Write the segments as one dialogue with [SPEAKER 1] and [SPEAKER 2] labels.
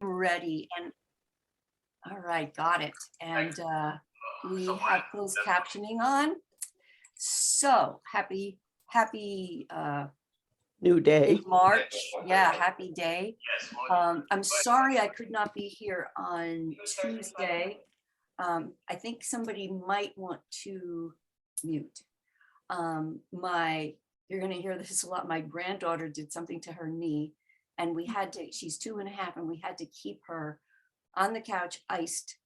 [SPEAKER 1] Ready and all right, got it. And we have closed captioning on. So happy
[SPEAKER 2] New day.
[SPEAKER 1] March. Yeah, happy day. I'm sorry I could not be here on Tuesday. I think somebody might want to mute. You're gonna hear this a lot. My granddaughter did something to her knee and she's 2.5 and we had to keep her on the couch iced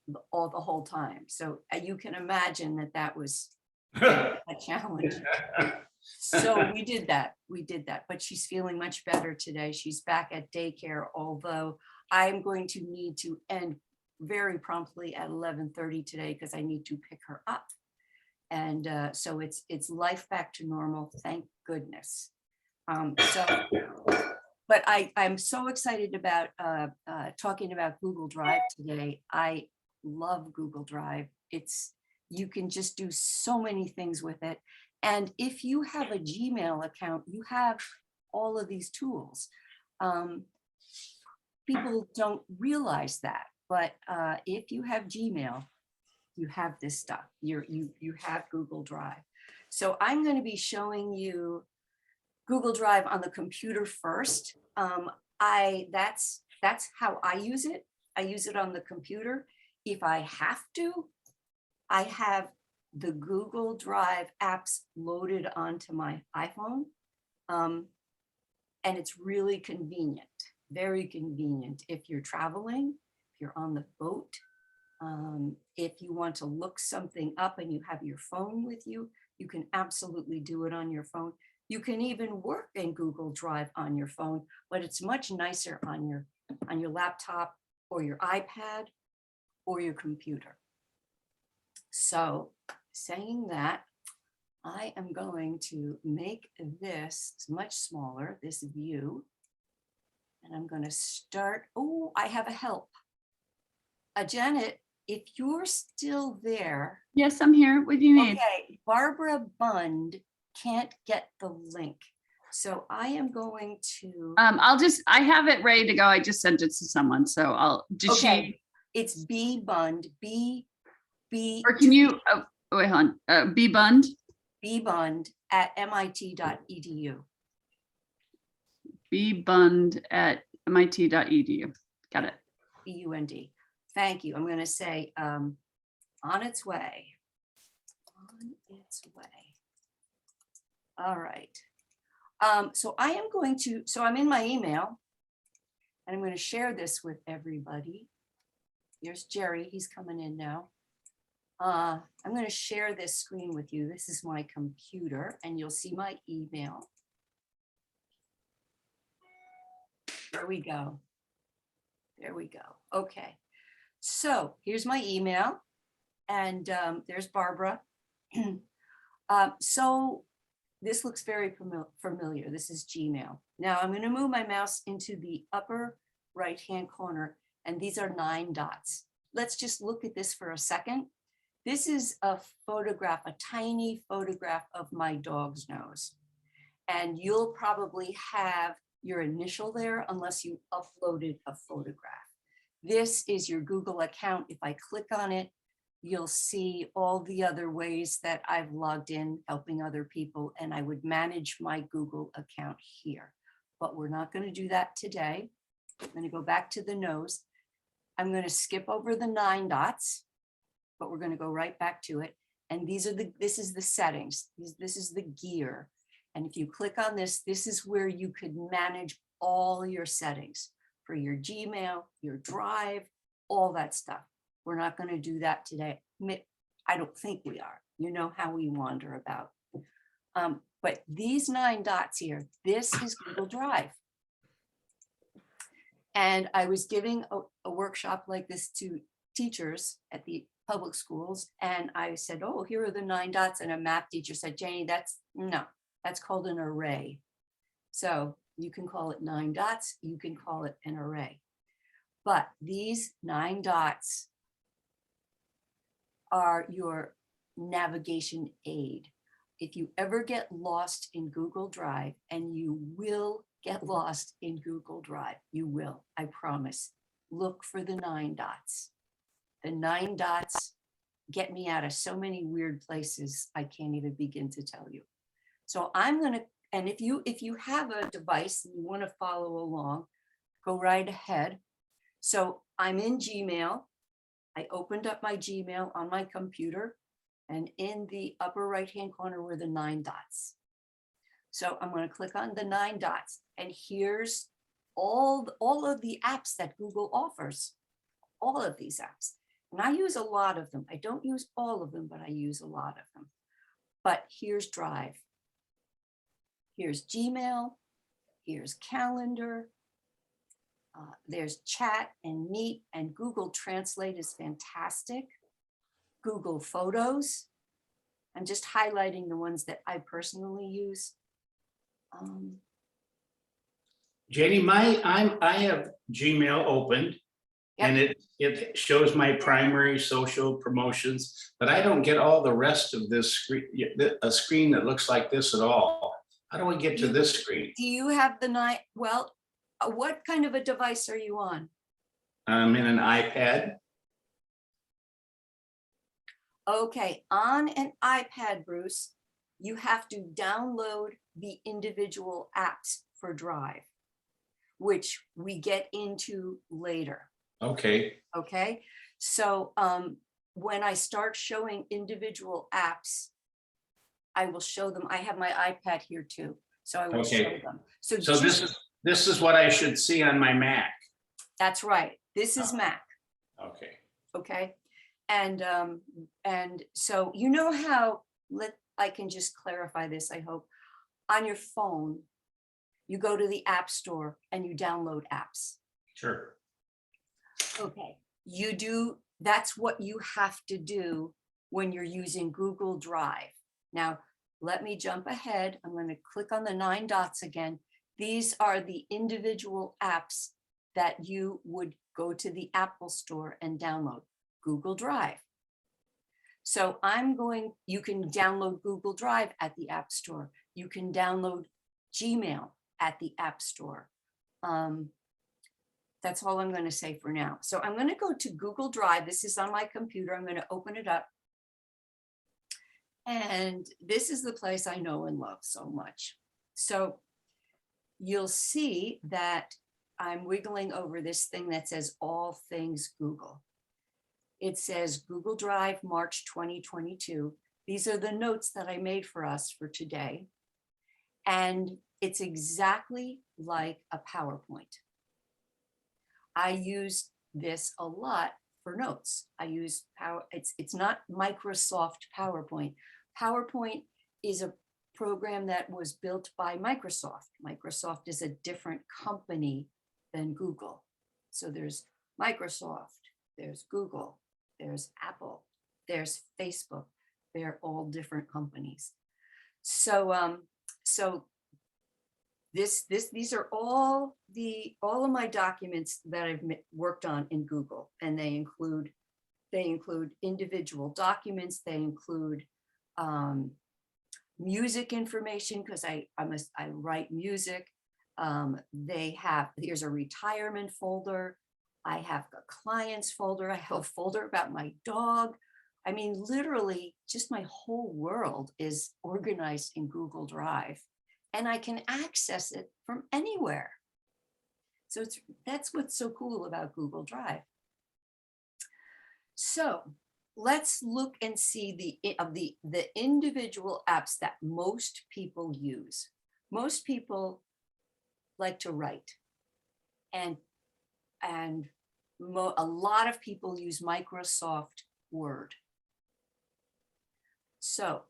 [SPEAKER 1] the whole time. So you can imagine that was a challenge. So we did that, but she's feeling much better today. She's back at daycare, although I'm going to need to end very promptly at 11:30 today because I need to pick her up. And so it's life back to normal, thank goodness. But I'm so excited about talking about Google Drive today. I love Google Drive. You can just do so many things with it. And if you have a Gmail account, you have all of these tools. People don't realize that, but if you have Gmail, you have this stuff. You have Google Drive. So I'm going to be showing you Google Drive on the computer first. That's how I use it. I use it on the computer. If I have to, I have the Google Drive apps loaded onto my iPhone. And it's really convenient, very convenient. If you're traveling, if you're on the boat, if you want to look something up and you have your phone with you, you can absolutely do it on your phone. You can even work in Google Drive on your phone, but it's much nicer on your laptop or your iPad or your computer. So saying that, I am going to make this much smaller, this view, and I'm going to start. Oh, I have a help. Janet, if you're still there.
[SPEAKER 3] Yes, I'm here. What do you need?
[SPEAKER 1] Okay, Barbara Bund can't get the link. So I am going to.
[SPEAKER 3] I have it ready to go. I just sent it to someone. So
[SPEAKER 1] It's B Bund, B.
[SPEAKER 3] Or can you, wait, hold on. B Bund?
[SPEAKER 1] B Bund at MIT.edu.
[SPEAKER 3] B Bund at MIT.edu. Got it.
[SPEAKER 1] BUND. Thank you. I'm going to say on its way. On its way. All right. So I'm in my email and I'm going to share this with everybody. Here's Jerry. He's coming in now. I'm going to share this screen with you. This is my computer and you'll see my email. There we go. There we go. Okay. So here's my email and there's Barbara. So this looks very familiar. This is Gmail. Now I'm going to move my mouse into the upper right-hand corner and these are 9 dots. Let's just look at this for a second. This is a photograph, a tiny photograph of my dog's nose. And you'll probably have your initial there unless you uploaded a photograph. This is your Google account. If I click on it, you'll see all the other ways that I've logged in helping other people, and I would manage my Google account here. But we're not going to do that today. I'm going to go back to the nose. I'm going to skip over the 9 dots, but we're going to go right back to it. And this is the settings. This is the gear. And if you click on this, this is where you could manage all your settings for your Gmail, your Drive, all that stuff. We're not going to do that today. I don't think we are. You know how we wander about. But these 9 dots here, this is Google Drive. And I was giving a workshop like this to teachers at the public schools. And I said, oh, here are the 9 dots. And a math teacher said, Janie, that's called an array. So you can call it 9 dots. You can call it an array. But these 9 dots are your navigation aid. If you ever get lost in Google Drive, and you will get lost in Google Drive. You will, I promise. Look for the 9 dots. The 9 dots get me out of so many weird places I can't even begin to tell you. So I'm gonna, and if you have a device and you want to follow along, go right ahead. So I'm in Gmail. I opened up my Gmail on my computer, and in the upper right-hand corner were the 9 dots. So I'm going to click on the 9 dots, and here's all of the apps that Google offers, all of these apps. And I use a lot of them. I don't use all of them, but I use a lot of them. But here's Drive. Here's Gmail. Here's Calendar. There's Chat and Meet, and Google Translate is fantastic. Google Photos. I'm just highlighting the ones that I personally use.
[SPEAKER 4] Janie, I have Gmail opened, and it shows my primary social promotions, but I don't get all the rest of this screen, a screen that looks like this at all. How do I get to this screen?
[SPEAKER 1] Do you have the 9? Well, what kind of a device are you on?
[SPEAKER 4] I'm in an iPad.
[SPEAKER 1] Okay, on an iPad, Bruce, you have to download the individual apps for Drive, which we get into later.
[SPEAKER 4] Okay,
[SPEAKER 1] Okay, so when I start showing individual apps, I will show them. I have my iPad here too, so I will show
[SPEAKER 4] Okay.
[SPEAKER 1] them. So
[SPEAKER 4] so this is what I should see on my Mac.
[SPEAKER 1] that's right. This is Mac.
[SPEAKER 4] Okay.
[SPEAKER 1] Okay, and so you know how, I can just clarify this, I hope. On your phone, you go to the App Store and you download apps.
[SPEAKER 4] Sure.
[SPEAKER 1] Okay, that's what you have to do when you're using Google Drive. Now, let me jump ahead. I'm going to click on the 9 dots again. These are the individual apps that you would go to the Apple Store and download. Google Drive. So you can download Google Drive at the App Store. You can download Gmail at the App Store. That's all I'm going to say for now. So I'm going to go to Google Drive. This is on my computer. I'm going to open it up. And this is the place I know and love so much. So you'll see that I'm wiggling over this thing that says all things Google. It says Google Drive, March 2022. These are the notes that I made for us for today. And it's exactly like a PowerPoint. I use this a lot for notes. I use it's not Microsoft PowerPoint. PowerPoint is a program that was built by Microsoft. Microsoft is a different company than Google. So there's Microsoft, there's Google, there's Apple, there's Facebook. They're all different companies. So these are all of my documents that I've worked on in Google, and they include individual documents. They include music information, because I write music. Here's a retirement folder. I have a clients folder. I have a folder about my dog. I mean, literally, just my whole world is organized in Google Drive, and I can access it from anywhere. So that's what's so cool about Google Drive. So let's look and see the individual apps that most people use. Most people like to write, and a lot of people use Microsoft Word. So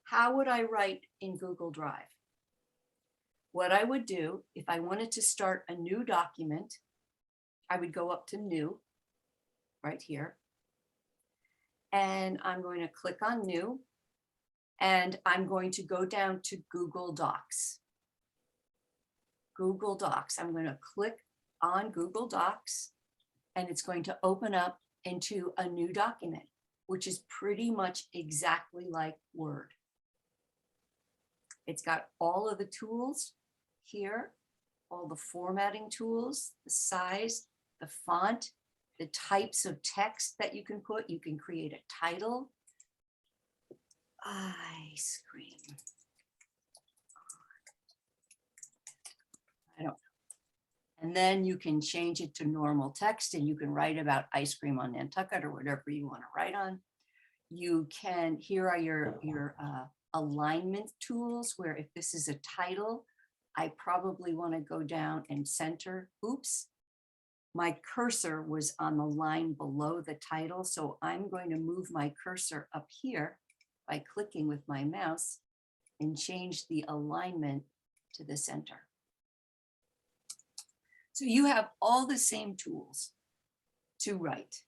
[SPEAKER 1] how would I write in Google Drive? What I would do, if I wanted to start a new document, I would go up to New, right here. And I'm going to click on New, and I'm going to go down to Google Docs. Google Docs. I'm going to click on Google Docs, and it's going to open up into a new document, which is pretty much exactly like Word. It's got all of the tools here, all the formatting tools, the size, the font, the types of text that you can put. You can create a title. Ice cream. I don't know. And then you can change it to normal text and you can write about ice cream on Nantucket or whatever you want to write on. You can, here are your alignment tools where if this is a title, I probably want to go down and center. Oops, my cursor was on the line below the title. So I'm going to move my cursor up here by clicking with my mouse and change the alignment to the center. So you have all the same tools to write.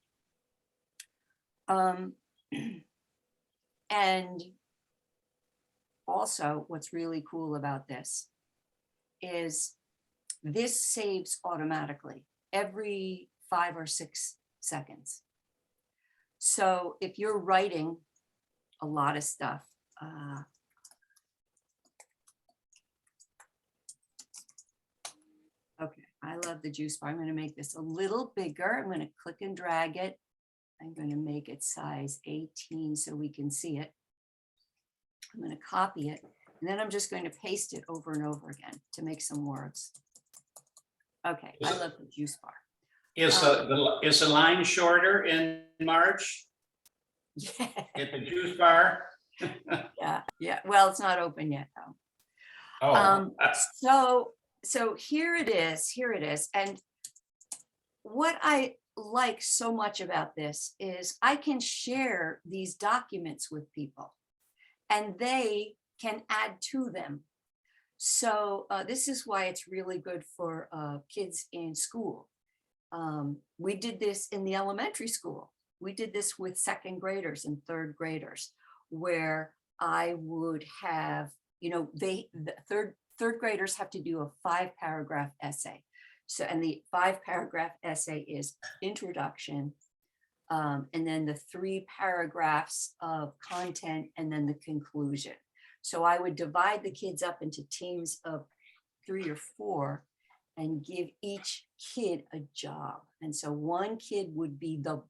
[SPEAKER 1] And also what's really cool about this is this saves automatically every 5 or 6 seconds. So if you're writing a lot of stuff, okay, I love the juice bar. I'm going to make this a little bigger. I'm going to click and drag it. I'm going to make it size 18 so we can see it. I'm going to copy it, and then I'm just going to paste it over and over again to make some words. Okay, I love the juice bar.
[SPEAKER 4] Is the line shorter in March
[SPEAKER 1] Yeah,
[SPEAKER 4] at the juice bar?
[SPEAKER 1] yeah. Well, it's not open yet though.
[SPEAKER 4] Oh,
[SPEAKER 1] So here it is. And what I like so much about this is I can share these documents with people and they can add to them. So this is why it's really good for kids in school. We did this in the elementary school. We did this with 2nd graders and 3rd graders, where I would have, the third graders have to do a 5-paragraph essay. So, and the 5-paragraph essay is introduction, and then the 3 paragraphs of content, and then the conclusion. So I would divide the kids up into teams of 3 or 4 and give each kid a job. And so one kid would be the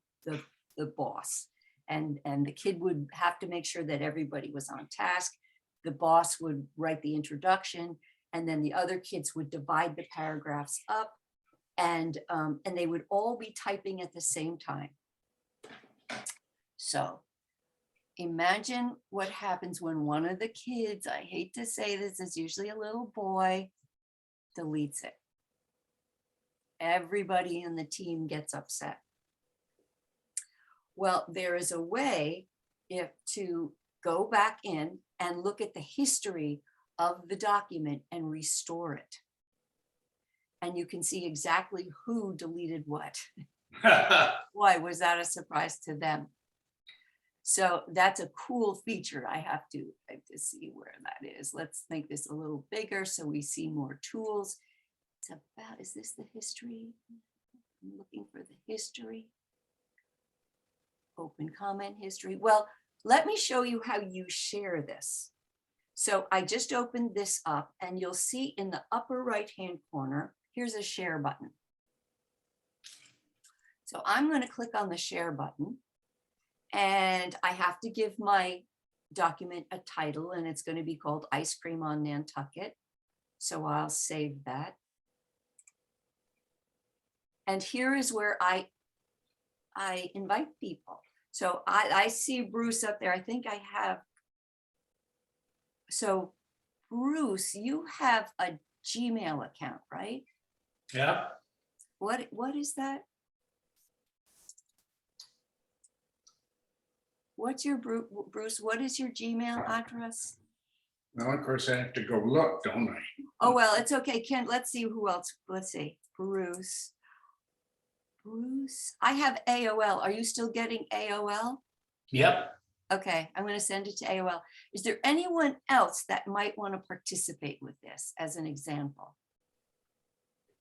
[SPEAKER 1] boss, and the kid would have to make sure that everybody was on task. The boss would write the introduction, and then the other kids would divide the paragraphs up, and they would all be typing at the same time. So imagine what happens when one of the kids, I hate to say this, is usually a little boy, deletes it. Everybody in the team gets upset. Well, there is a way to go back in and look at the history of the document and restore it. And you can see exactly who deleted what. Why was that a surprise to them? So that's a cool feature. I have to see where that is. Let's make this a little bigger so we see more tools. It's about, is this the history? I'm looking for the history. Open comment history. Well, let me show you how you share this. So I just opened this up and you'll see in the upper right-hand corner, here's a share button. So I'm going to click on the share button and I have to give my document a title, and it's going to be called Ice Cream on Nantucket. So I'll save that. And here is where I invite people. So I see Bruce up there. I think I have. So Bruce, you have a Gmail account, right?
[SPEAKER 4] Yeah.
[SPEAKER 1] What is that? What's your Bruce? What is your Gmail address?
[SPEAKER 5] Well, of course, I have to go look, don't I?
[SPEAKER 1] Oh, well, it's okay. Ken, let's see who else. Let's see. Bruce. I have AOL. Are you still getting AOL?
[SPEAKER 4] Yep.
[SPEAKER 1] Okay, I'm going to send it to AOL. Is there anyone else that might want to participate with this as an example?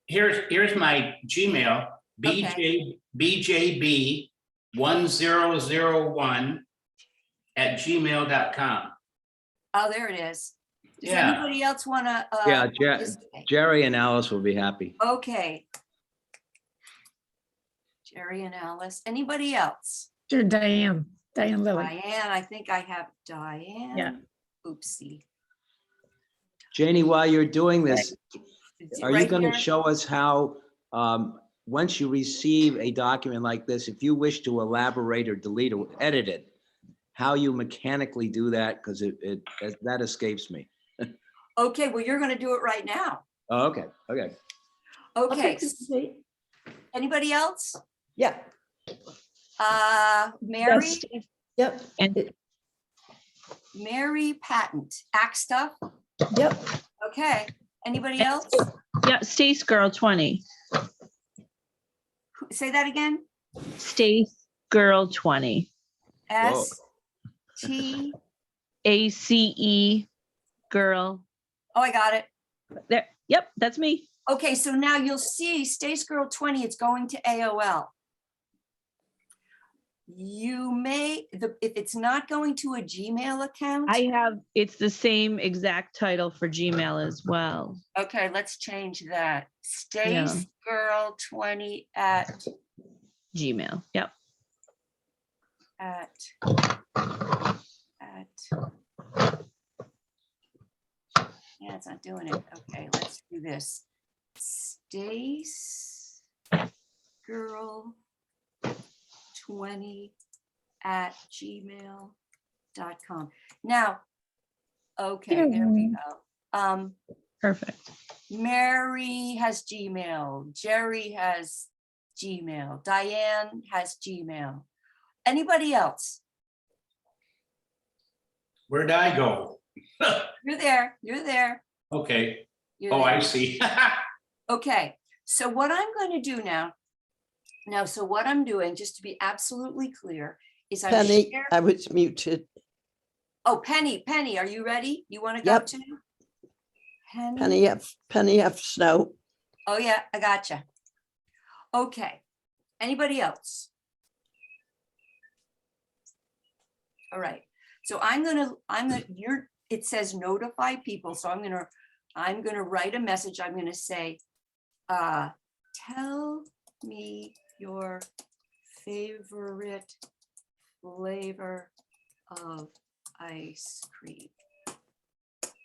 [SPEAKER 4] Here's my Gmail, BJB1001 @gmail.com.
[SPEAKER 1] Oh, there it is. Does
[SPEAKER 4] Yeah.
[SPEAKER 1] anybody else want to?
[SPEAKER 2] Yeah, Jerry and Alice will be happy.
[SPEAKER 1] Okay. Jerry and Alice. Anybody else?
[SPEAKER 6] Sure, Diane Lilly.
[SPEAKER 1] Diane, I think I have Diane.
[SPEAKER 6] Yeah.
[SPEAKER 1] Oopsie.
[SPEAKER 2] Janie, while you're doing this,
[SPEAKER 1] Is it
[SPEAKER 2] are you
[SPEAKER 1] right
[SPEAKER 2] going to
[SPEAKER 1] here?
[SPEAKER 2] show us how, once you receive a document like this, if you wish to elaborate or delete or edit it, how you mechanically do that? Because that escapes me.
[SPEAKER 1] Okay, well, you're going to do it right now.
[SPEAKER 2] Oh, okay, okay.
[SPEAKER 1] Okay. Anybody else?
[SPEAKER 7] Yeah,
[SPEAKER 1] Mary,
[SPEAKER 7] yep,
[SPEAKER 6] And
[SPEAKER 1] Mary Patent, Act Stuff.
[SPEAKER 7] yep.
[SPEAKER 1] Okay. Anybody else?
[SPEAKER 8] Yeah, Stace Girl 20.
[SPEAKER 1] Say that again.
[SPEAKER 8] Stace Girl 20.
[SPEAKER 1] S T.
[SPEAKER 8] ACE Girl.
[SPEAKER 1] Oh, I got it.
[SPEAKER 8] There. Yep, that's me.
[SPEAKER 1] Okay, so now you'll see Stace Girl 20, it's going to AOL. You may, if it's not going to a Gmail account.
[SPEAKER 8] It's the same exact title for Gmail as well.
[SPEAKER 1] Okay, let's change that.
[SPEAKER 8] Yeah.
[SPEAKER 1] Stace Girl 20 at
[SPEAKER 8] Gmail. Yep.
[SPEAKER 1] Yeah, it's not doing it. Okay, let's do this. Stace Girl 20 at gmail.com. Now, okay, there we go.
[SPEAKER 8] Perfect.
[SPEAKER 1] Mary has Gmail. Jerry has Gmail. Diane has Gmail. Anybody else?
[SPEAKER 4] Where'd I go?
[SPEAKER 1] You're there. You're there.
[SPEAKER 4] Okay.
[SPEAKER 1] You're
[SPEAKER 4] Oh,
[SPEAKER 1] there.
[SPEAKER 4] I see.
[SPEAKER 1] Okay, so what I'm going to do now, so what I'm doing, just to be absolutely clear, is I'm
[SPEAKER 2] Penny,
[SPEAKER 1] sharing.
[SPEAKER 2] I was muted.
[SPEAKER 1] Oh, Penny, are you ready? You want to go
[SPEAKER 2] Yep.
[SPEAKER 1] too?
[SPEAKER 2] Penny F. Snow.
[SPEAKER 1] Oh yeah, I gotcha. Okay, anybody else? All right, so it says notify people, so I'm gonna write a message. I'm gonna say, tell me your favorite flavor of ice cream.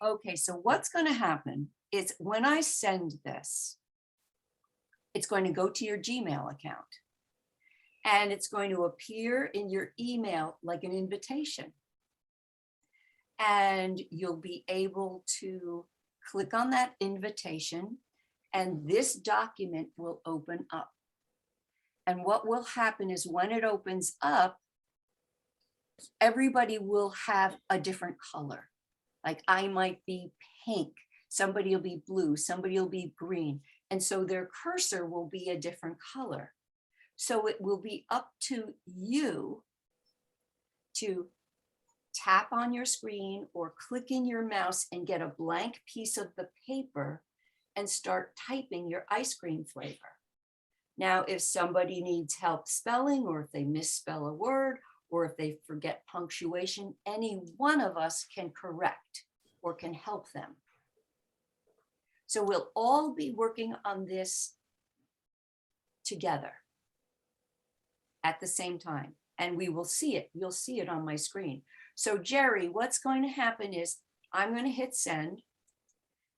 [SPEAKER 1] Okay, so what's going to happen is when I send this, it's going to go to your Gmail account and it's going to appear in your email like an invitation. And you'll be able to click on that invitation and this document will open up. And what will happen is when it opens up, everybody will have a different color. Like I might be pink, somebody will be blue, somebody will be green. And so their cursor will be a different color. So it will be up to you to tap on your screen or click in your mouse and get a blank piece of the paper and start typing your ice cream flavor. Now, if somebody needs help spelling, or if they misspell a word, or if they forget punctuation, any one of us can correct or can help them. So we'll all be working on this together at the same time, and we will see it. You'll see it on my screen. So Jerry, what's going to happen is I'm going to hit send,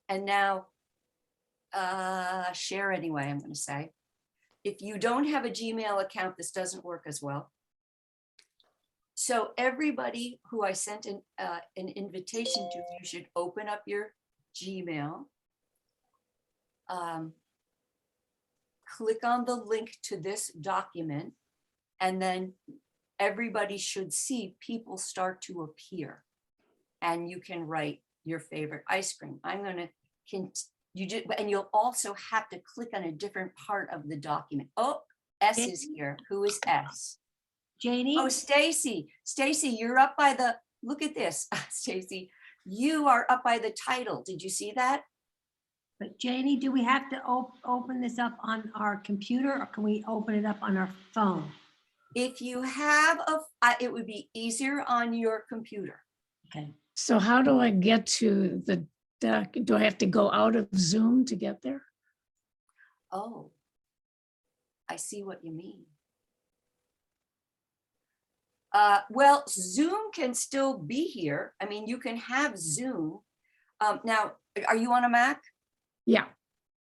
[SPEAKER 1] and now share anyway, I'm going to say. If you don't have a Gmail account, this doesn't work as well. So everybody who I sent an invitation to, you should open up your Gmail, click on the link to this document, and then everybody should see people start to appear. And you can write your favorite ice cream. I'm going to and you'll also have to click on a different part of the document. Oh, S is here. Who is S?
[SPEAKER 9] Janie?
[SPEAKER 1] Oh, Stacy. Stacy, you're up by the, look at this, Stacy. You are up by the title. Did you see that?
[SPEAKER 9] But Janie, do we have to open this up on our computer or can we open it up on our phone?
[SPEAKER 1] If you have it would be easier on your computer.
[SPEAKER 9] Okay.
[SPEAKER 6] So how do I get to the doc? Do I have to go out of Zoom to get there?
[SPEAKER 1] Oh, I see what you mean. Well, Zoom can still be here. I mean, you can have Zoom. Now, are you on a Mac?
[SPEAKER 6] Yeah,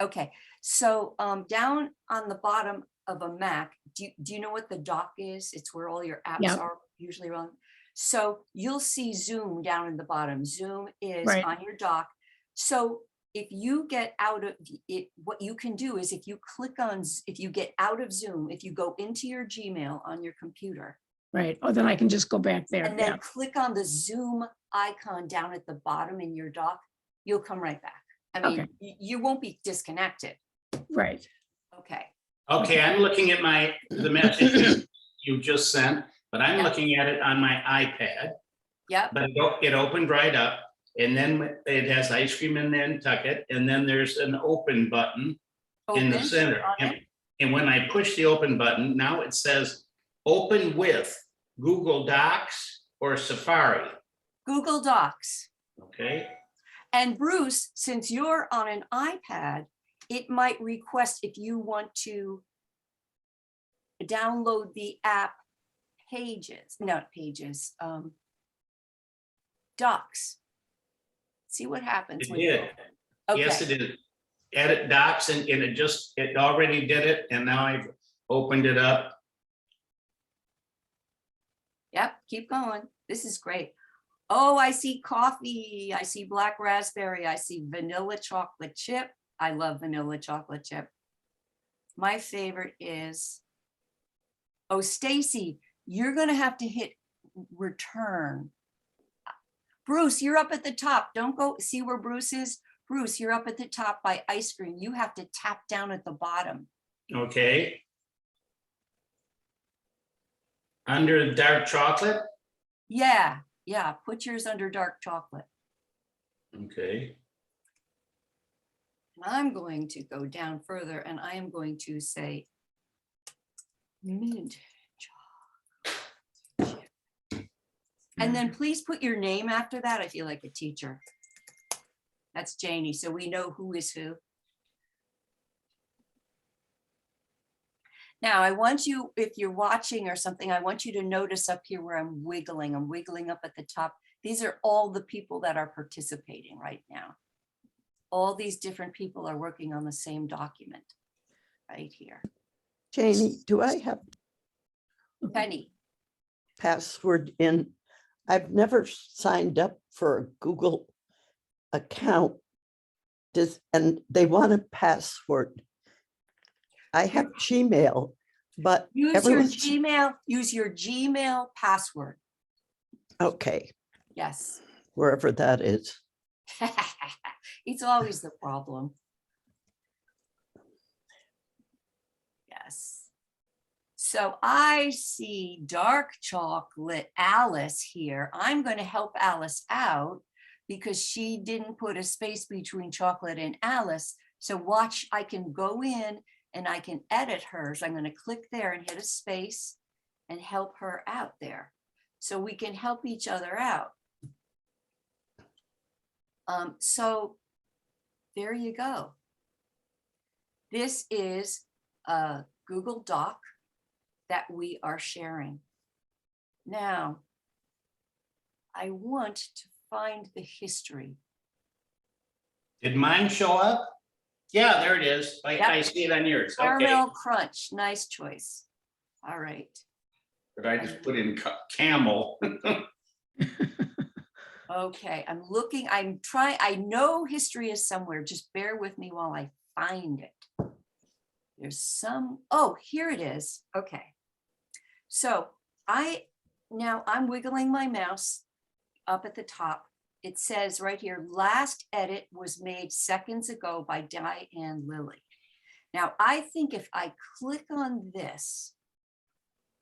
[SPEAKER 1] Okay, so down on the bottom of a Mac, do you know what the dock is? It's where all your apps
[SPEAKER 6] Yeah.
[SPEAKER 1] are usually run. So you'll see Zoom down in the bottom. Zoom is
[SPEAKER 6] Right.
[SPEAKER 1] on your dock. So if you get out of it, what you can do is if you click on, if you get out of Zoom, if you go into your Gmail on your computer,
[SPEAKER 6] right. Oh, then I can just go back there.
[SPEAKER 1] and then click on the Zoom icon down at the bottom in your dock, you'll come right back. I mean,
[SPEAKER 6] Okay.
[SPEAKER 1] you won't be disconnected.
[SPEAKER 6] Yeah, right.
[SPEAKER 1] Okay.
[SPEAKER 4] Okay, I'm looking at the message you just sent, but I'm
[SPEAKER 1] Yep.
[SPEAKER 4] looking at it on my iPad.
[SPEAKER 1] Yep.
[SPEAKER 4] But it opened right up, and then it has ice cream in Nantucket, and then there's an open button in the
[SPEAKER 1] Open
[SPEAKER 4] center.
[SPEAKER 1] on it.
[SPEAKER 4] And when I push the open button, now it says open with Google Docs or Safari.
[SPEAKER 1] Google Docs.
[SPEAKER 4] Okay,
[SPEAKER 1] And Bruce, since you're on an iPad, it might request if you want to download the app Pages, not Pages, Docs. See what happens.
[SPEAKER 4] it
[SPEAKER 1] when you
[SPEAKER 4] did.
[SPEAKER 1] open.
[SPEAKER 4] Yes,
[SPEAKER 1] Okay,
[SPEAKER 4] it is. Edit Docs, and it already did it, and now I've opened it up.
[SPEAKER 1] yep, keep going. This is great. Oh, I see coffee. I see black raspberry. I see vanilla chocolate chip. I love vanilla chocolate chip. My favorite is, oh, Stacy, you're gonna have to hit return. Bruce, you're up at the top. Don't go, see where Bruce is? Bruce, you're up at the top by ice cream. You have to tap down at the bottom.
[SPEAKER 4] Okay. Under the dark chocolate.
[SPEAKER 1] Yeah, yeah, put yours under dark chocolate.
[SPEAKER 4] Okay.
[SPEAKER 1] And I'm going to go down further and I am going to say mint chocolate chip. And then please put your name after that. I feel like a teacher. That's Janie, so we know who is who. Now, I want you, if you're watching or something, I want you to notice up here where I'm wiggling up at the top. These are all the people that are participating right now. All these different people are working on the same document right here.
[SPEAKER 7] Janie, do I have
[SPEAKER 1] Penny,
[SPEAKER 7] password in? I've never signed up for a Google account. And they want a password. I have Gmail, but
[SPEAKER 1] use your
[SPEAKER 7] everyone's,
[SPEAKER 1] Gmail, use your Gmail password.
[SPEAKER 7] okay,
[SPEAKER 1] Yes.
[SPEAKER 7] wherever that is.
[SPEAKER 1] It's always the problem. Yes. So I see dark chocolate Alice here. I'm going to help Alice out because she didn't put a space between chocolate and Alice. So watch, I can go in and I can edit hers. I'm going to click there and hit a space and help her out there. So we can help each other out. So there you go. This is a Google Doc that we are sharing. Now, I want to find the history.
[SPEAKER 4] Did mine show up? Yeah, there it is.
[SPEAKER 1] Yep.
[SPEAKER 4] I see it on yours. Okay.
[SPEAKER 1] Caramel Crunch, nice choice. All right.
[SPEAKER 4] But I just put in camel.
[SPEAKER 1] Okay, I'm looking, I'm trying, I know history is somewhere. Just bear with me while I find it. There's some, oh, here it is. Okay. So now I'm wiggling my mouse up at the top. It says right here, last edit was made seconds ago by Diane Lilly. Now, I think if I click on this,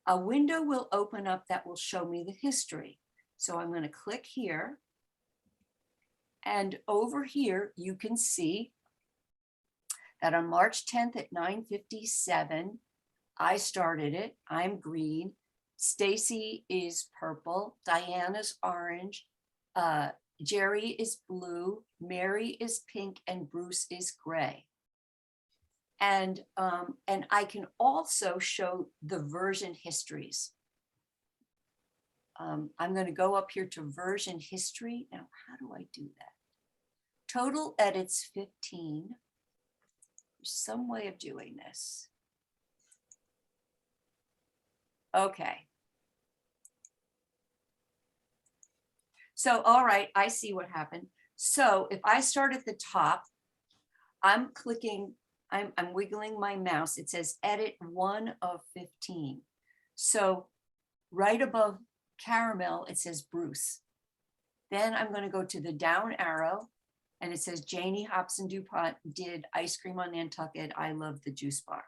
[SPEAKER 1] a window will open up that will show me the history. So I'm going to click here. And over here, you can see that on March 10th at 9:57, I started it. I'm green. Stacy is purple. Diana's orange. Jerry is blue, Mary is pink, and Bruce is gray. And I can also show the version histories. I'm going to go up here to version history. Now, how do I do that? Total edits 15. There's some way of doing this. Okay. So, all right, I see what happened. So if I start at the top, I'm clicking, I'm wiggling my mouse. It says edit 1 of 15. So right above caramel, it says Bruce. Then I'm going to go to the down arrow and it says Janie Hobson DuPont did ice cream on Nantucket. I love the juice bar.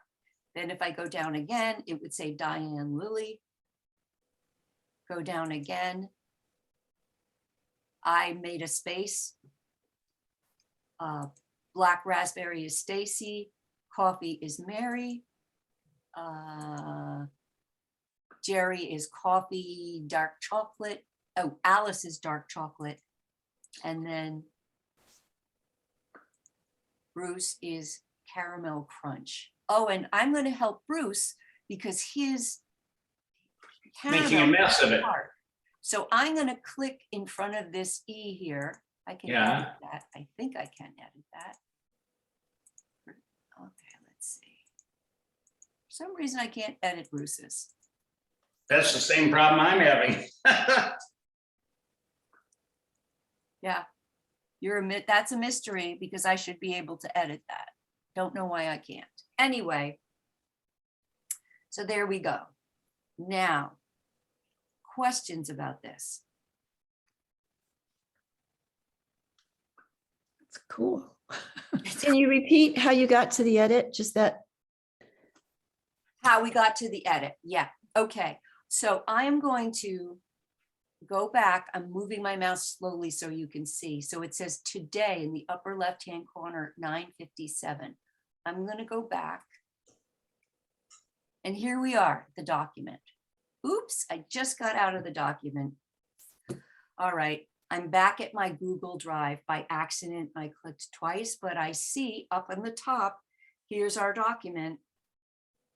[SPEAKER 1] Then if I go down again, it would say Diane Lilly. Go down again. I made a space. Black raspberry is Stacy. Coffee is Mary. Jerry is coffee, dark chocolate. Oh, Alice is dark chocolate. And then Bruce is caramel crunch. Oh, and I'm going to help Bruce because his
[SPEAKER 4] Making a mess of it.
[SPEAKER 1] hard. So I'm going to click in front of this E here. I can
[SPEAKER 4] Yeah.
[SPEAKER 1] edit that. I think I can edit that. Okay, let's see. For some reason I can't edit Bruce's.
[SPEAKER 4] That's the same problem I'm having.
[SPEAKER 1] Yeah, that's a mystery because I should be able to edit that. Don't know why I can't. Anyway, so there we go. Now, questions about this?
[SPEAKER 6] It's cool.
[SPEAKER 10] Can you repeat how you got to the edit? Just that.
[SPEAKER 1] How we got to the edit. Yeah. Okay. So I am going to go back. I'm moving my mouse slowly so you can see. So it says today in the upper left-hand corner, 9:57. I'm going to go back. And here we are, the document. Oops, I just got out of the document. All right, I'm back at my Google Drive. By accident, I clicked twice, but I see up on the top, here's our document.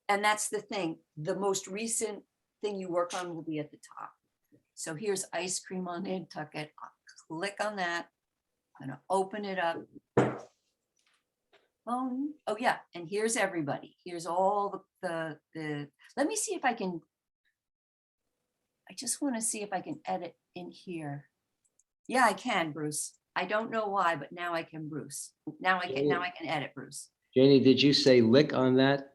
[SPEAKER 1] And that's the thing, the most recent thing you work on will be at the top. So here's ice cream on Nantucket. I'll click on that. I'm gonna open it up. Oh yeah, and here's everybody. Here's all the let me see if I can, I just want to see if I can edit in here. Yeah, I can, Bruce. I don't know why, but now I can, Bruce. Now I can edit, Bruce.
[SPEAKER 2] Janie, did you say lick on that?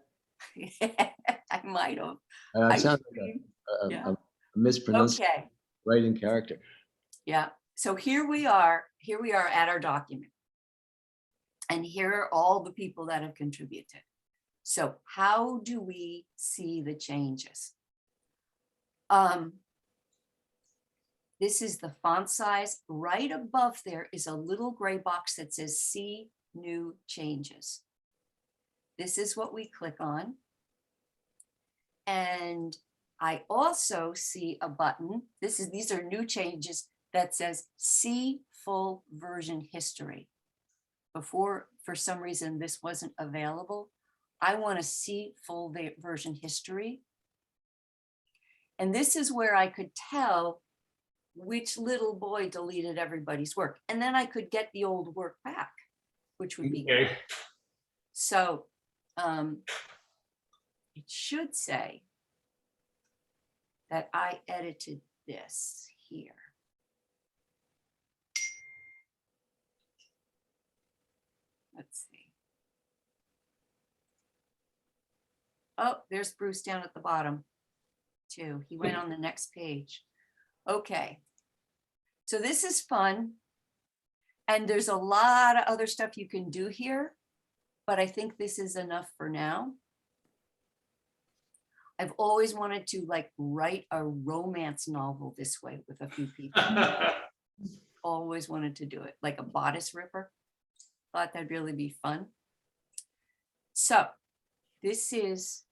[SPEAKER 1] I might have.
[SPEAKER 2] It
[SPEAKER 1] Ice
[SPEAKER 2] sounds like
[SPEAKER 1] cream.
[SPEAKER 2] a
[SPEAKER 1] Yeah.
[SPEAKER 2] mispronunciation,
[SPEAKER 1] Okay,
[SPEAKER 2] writing character.
[SPEAKER 1] yeah. So here we are at our document. And here are all the people that have contributed. So how do we see the changes? This is the font size. Right above there is a little gray box that says see new changes. This is what we click on. And I also see a button. These are new changes that says see full version history. Before, for some reason, this wasn't available. I want to see full version history. And this is where I could tell which little boy deleted everybody's work. And then I could get the old work back, which would be good.
[SPEAKER 4] Okay.
[SPEAKER 1] So it should say that I edited this here. Let's see. Oh, there's Bruce down at the bottom too. He went on the next page. Okay. So this is fun. And there's a lot of other stuff you can do here, but I think this is enough for now. I've always wanted to write a romance novel this way with a few people. Always wanted to do it, like a bodice ripper. Thought that'd really be fun. So this is,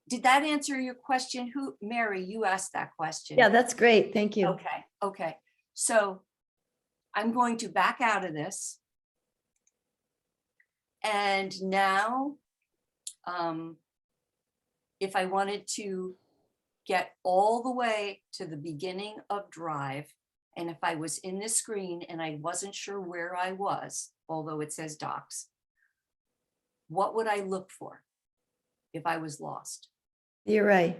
[SPEAKER 1] did that answer your question? Mary, you asked that question.
[SPEAKER 10] Yeah, that's great. Thank you.
[SPEAKER 1] Okay. So I'm going to back out of this. And now, if I wanted to get all the way to the beginning of Drive, and if I was in this screen and I wasn't sure where I was, although it says Docs, what would I look for if I was lost?
[SPEAKER 10] The array.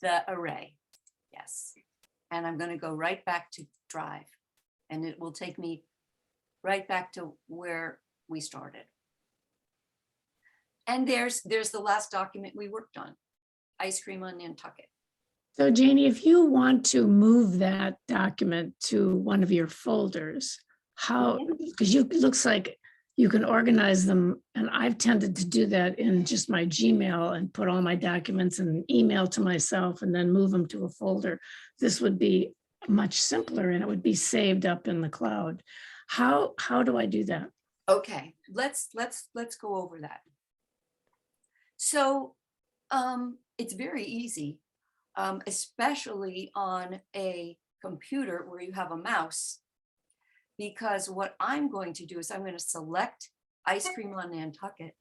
[SPEAKER 1] The array, yes. And I'm going to go right back to Drive, and it will take me right back to where we started. And there's the last document we worked on, ice cream on Nantucket.
[SPEAKER 6] So Janie, if you want to move that document to one of your folders, how, because it looks like you can organize them, and I've tended to do that in just my Gmail and put all my documents in email to myself and then move them to a folder. This would be much simpler and it would be saved up in the cloud. How do I do that?
[SPEAKER 1] Okay, let's go over that. So it's very easy, especially on a computer where you have a mouse, because what I'm going to do is I'm going to select ice cream on Nantucket.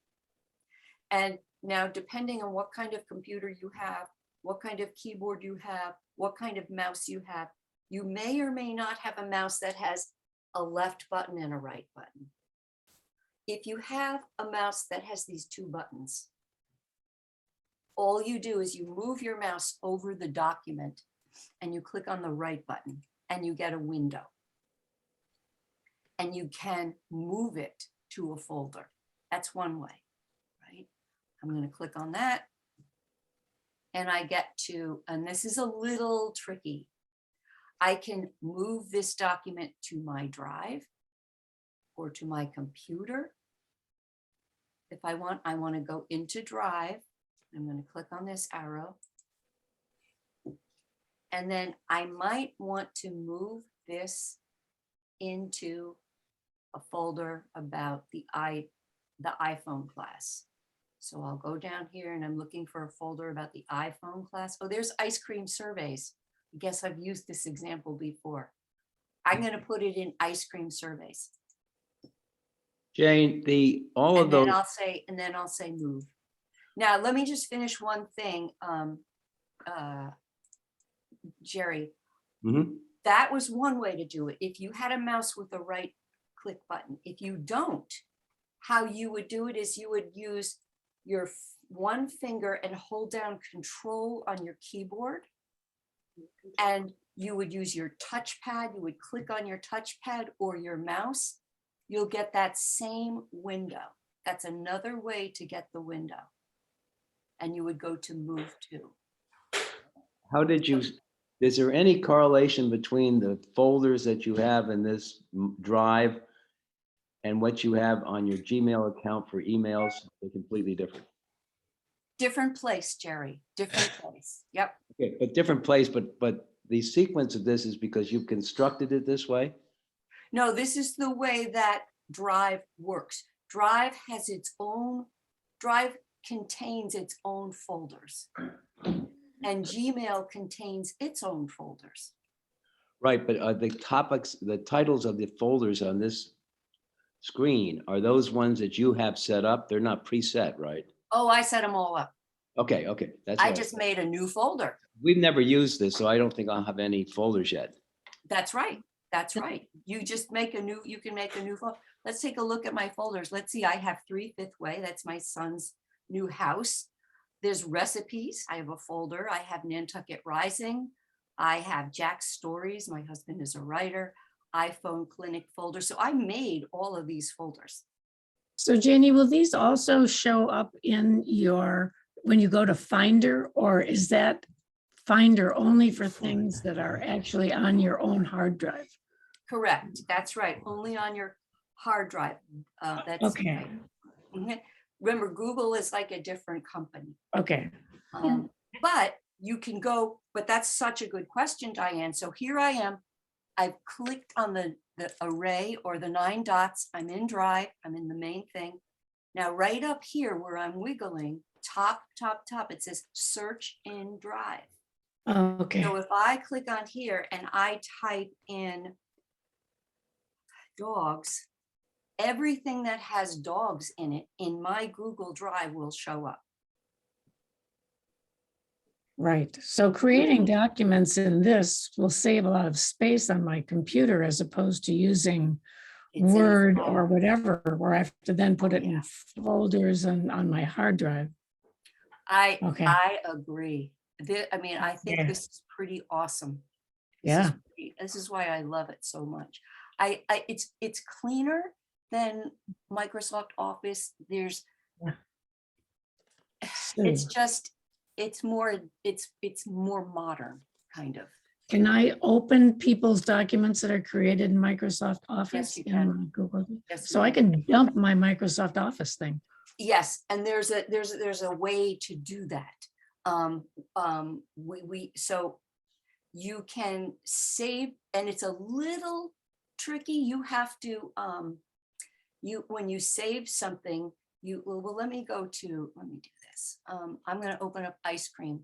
[SPEAKER 1] And now, depending on what kind of computer you have, what kind of keyboard you have, what kind of mouse you have, you may or may not have a mouse that has a left button and a right button. If you have a mouse that has these two buttons, all you do is you move your mouse over the document and you click on the right button and you get a window. And you can move it to a folder. That's one way, right? I'm going to click on that. And I get to, and this is a little tricky, I can move this document to my Drive or to my computer. If I want to go into Drive. I'm going to click on this arrow. And then I might want to move this into a folder about the iPhone class. So I'll go down here and I'm looking for a folder about the iPhone class. Oh, there's ice cream surveys. I guess I've used this example before. I'm going to put it in ice cream surveys.
[SPEAKER 2] Jane, all of those.
[SPEAKER 1] And then I'll say move. Now, let me just finish one thing, Jerry.
[SPEAKER 2] Mhm.
[SPEAKER 1] That was one way to do it. If you had a mouse with a right click button. If you don't, how you would do it is you would use your one finger and hold down Control on your keyboard. And you would use your touchpad. You would click on your touchpad or your mouse. You'll get that same window. That's another way to get the window. And you would go to move to.
[SPEAKER 2] How did you, is there any correlation between the folders that you have in this Drive and what you have on your Gmail account for emails? They're completely different.
[SPEAKER 1] Different place, Jerry, different place. Yep.
[SPEAKER 2] Okay, but different place, but the sequence of this is because you constructed it this way?
[SPEAKER 1] No, this is the way that Drive works. Drive has its own, Drive contains its own folders. And Gmail contains its own folders.
[SPEAKER 2] Right, but the topics, the titles of the folders on this screen, are those ones that you have set up? They're not preset, right?
[SPEAKER 1] Oh, I set them all up.
[SPEAKER 2] Okay, that's
[SPEAKER 1] I
[SPEAKER 2] what
[SPEAKER 1] just made a new folder.
[SPEAKER 2] We've never used this, so I don't think I'll have any folders yet.
[SPEAKER 1] That's right. That's right. You just make a new, you can make a new folder. Let's take a look at my folders. Let's see, I have 3 Fifth Way. That's my son's new house. There's recipes. I have a folder. I have Nantucket Rising. I have Jack's Stories. My husband is a writer. iPhone Clinic folder. So I made all of these folders.
[SPEAKER 6] So Janie, will these also show up in your, when you go to Finder, or is that Finder only for things that are actually on your own hard drive?
[SPEAKER 1] Correct. That's right. Only on your hard drive. That's
[SPEAKER 6] Okay.
[SPEAKER 1] right. Mhm. Remember, Google is like a different company.
[SPEAKER 6] Okay.
[SPEAKER 1] But you can go, but that's such a good question, Diane. So here I am. I've clicked on the array or the 9 dots. I'm in Drive. I'm in the main thing. Now, right up here where I'm wiggling, top, it says search in Drive.
[SPEAKER 6] Okay.
[SPEAKER 1] So if I click on here and I type in dogs, everything that has dogs in it in my Google Drive will show up.
[SPEAKER 6] Right. So creating documents in this will save a lot of space on my computer as opposed to using
[SPEAKER 1] It saves
[SPEAKER 6] Word
[SPEAKER 1] all.
[SPEAKER 6] or whatever, where I have to then put
[SPEAKER 1] Oh,
[SPEAKER 6] it
[SPEAKER 1] yeah.
[SPEAKER 6] in folders and on my hard drive. Okay.
[SPEAKER 1] I agree. I mean, I think
[SPEAKER 6] Yeah.
[SPEAKER 1] this is pretty awesome.
[SPEAKER 6] Yeah.
[SPEAKER 1] This is why I love it so much. It's cleaner than Microsoft Office. There's, it's
[SPEAKER 6] So
[SPEAKER 1] just, it's more modern, kind of.
[SPEAKER 6] can I open people's documents that are created in Microsoft Office
[SPEAKER 1] you
[SPEAKER 6] in
[SPEAKER 1] can.
[SPEAKER 6] my Google?
[SPEAKER 1] Yes,
[SPEAKER 6] So
[SPEAKER 1] you
[SPEAKER 6] I
[SPEAKER 1] can.
[SPEAKER 6] can dump my Microsoft Office thing.
[SPEAKER 1] Yes, and there's a way to do that. So you can save, and it's a little tricky. You have to, when you save something, let me do this. I'm gonna open up ice cream.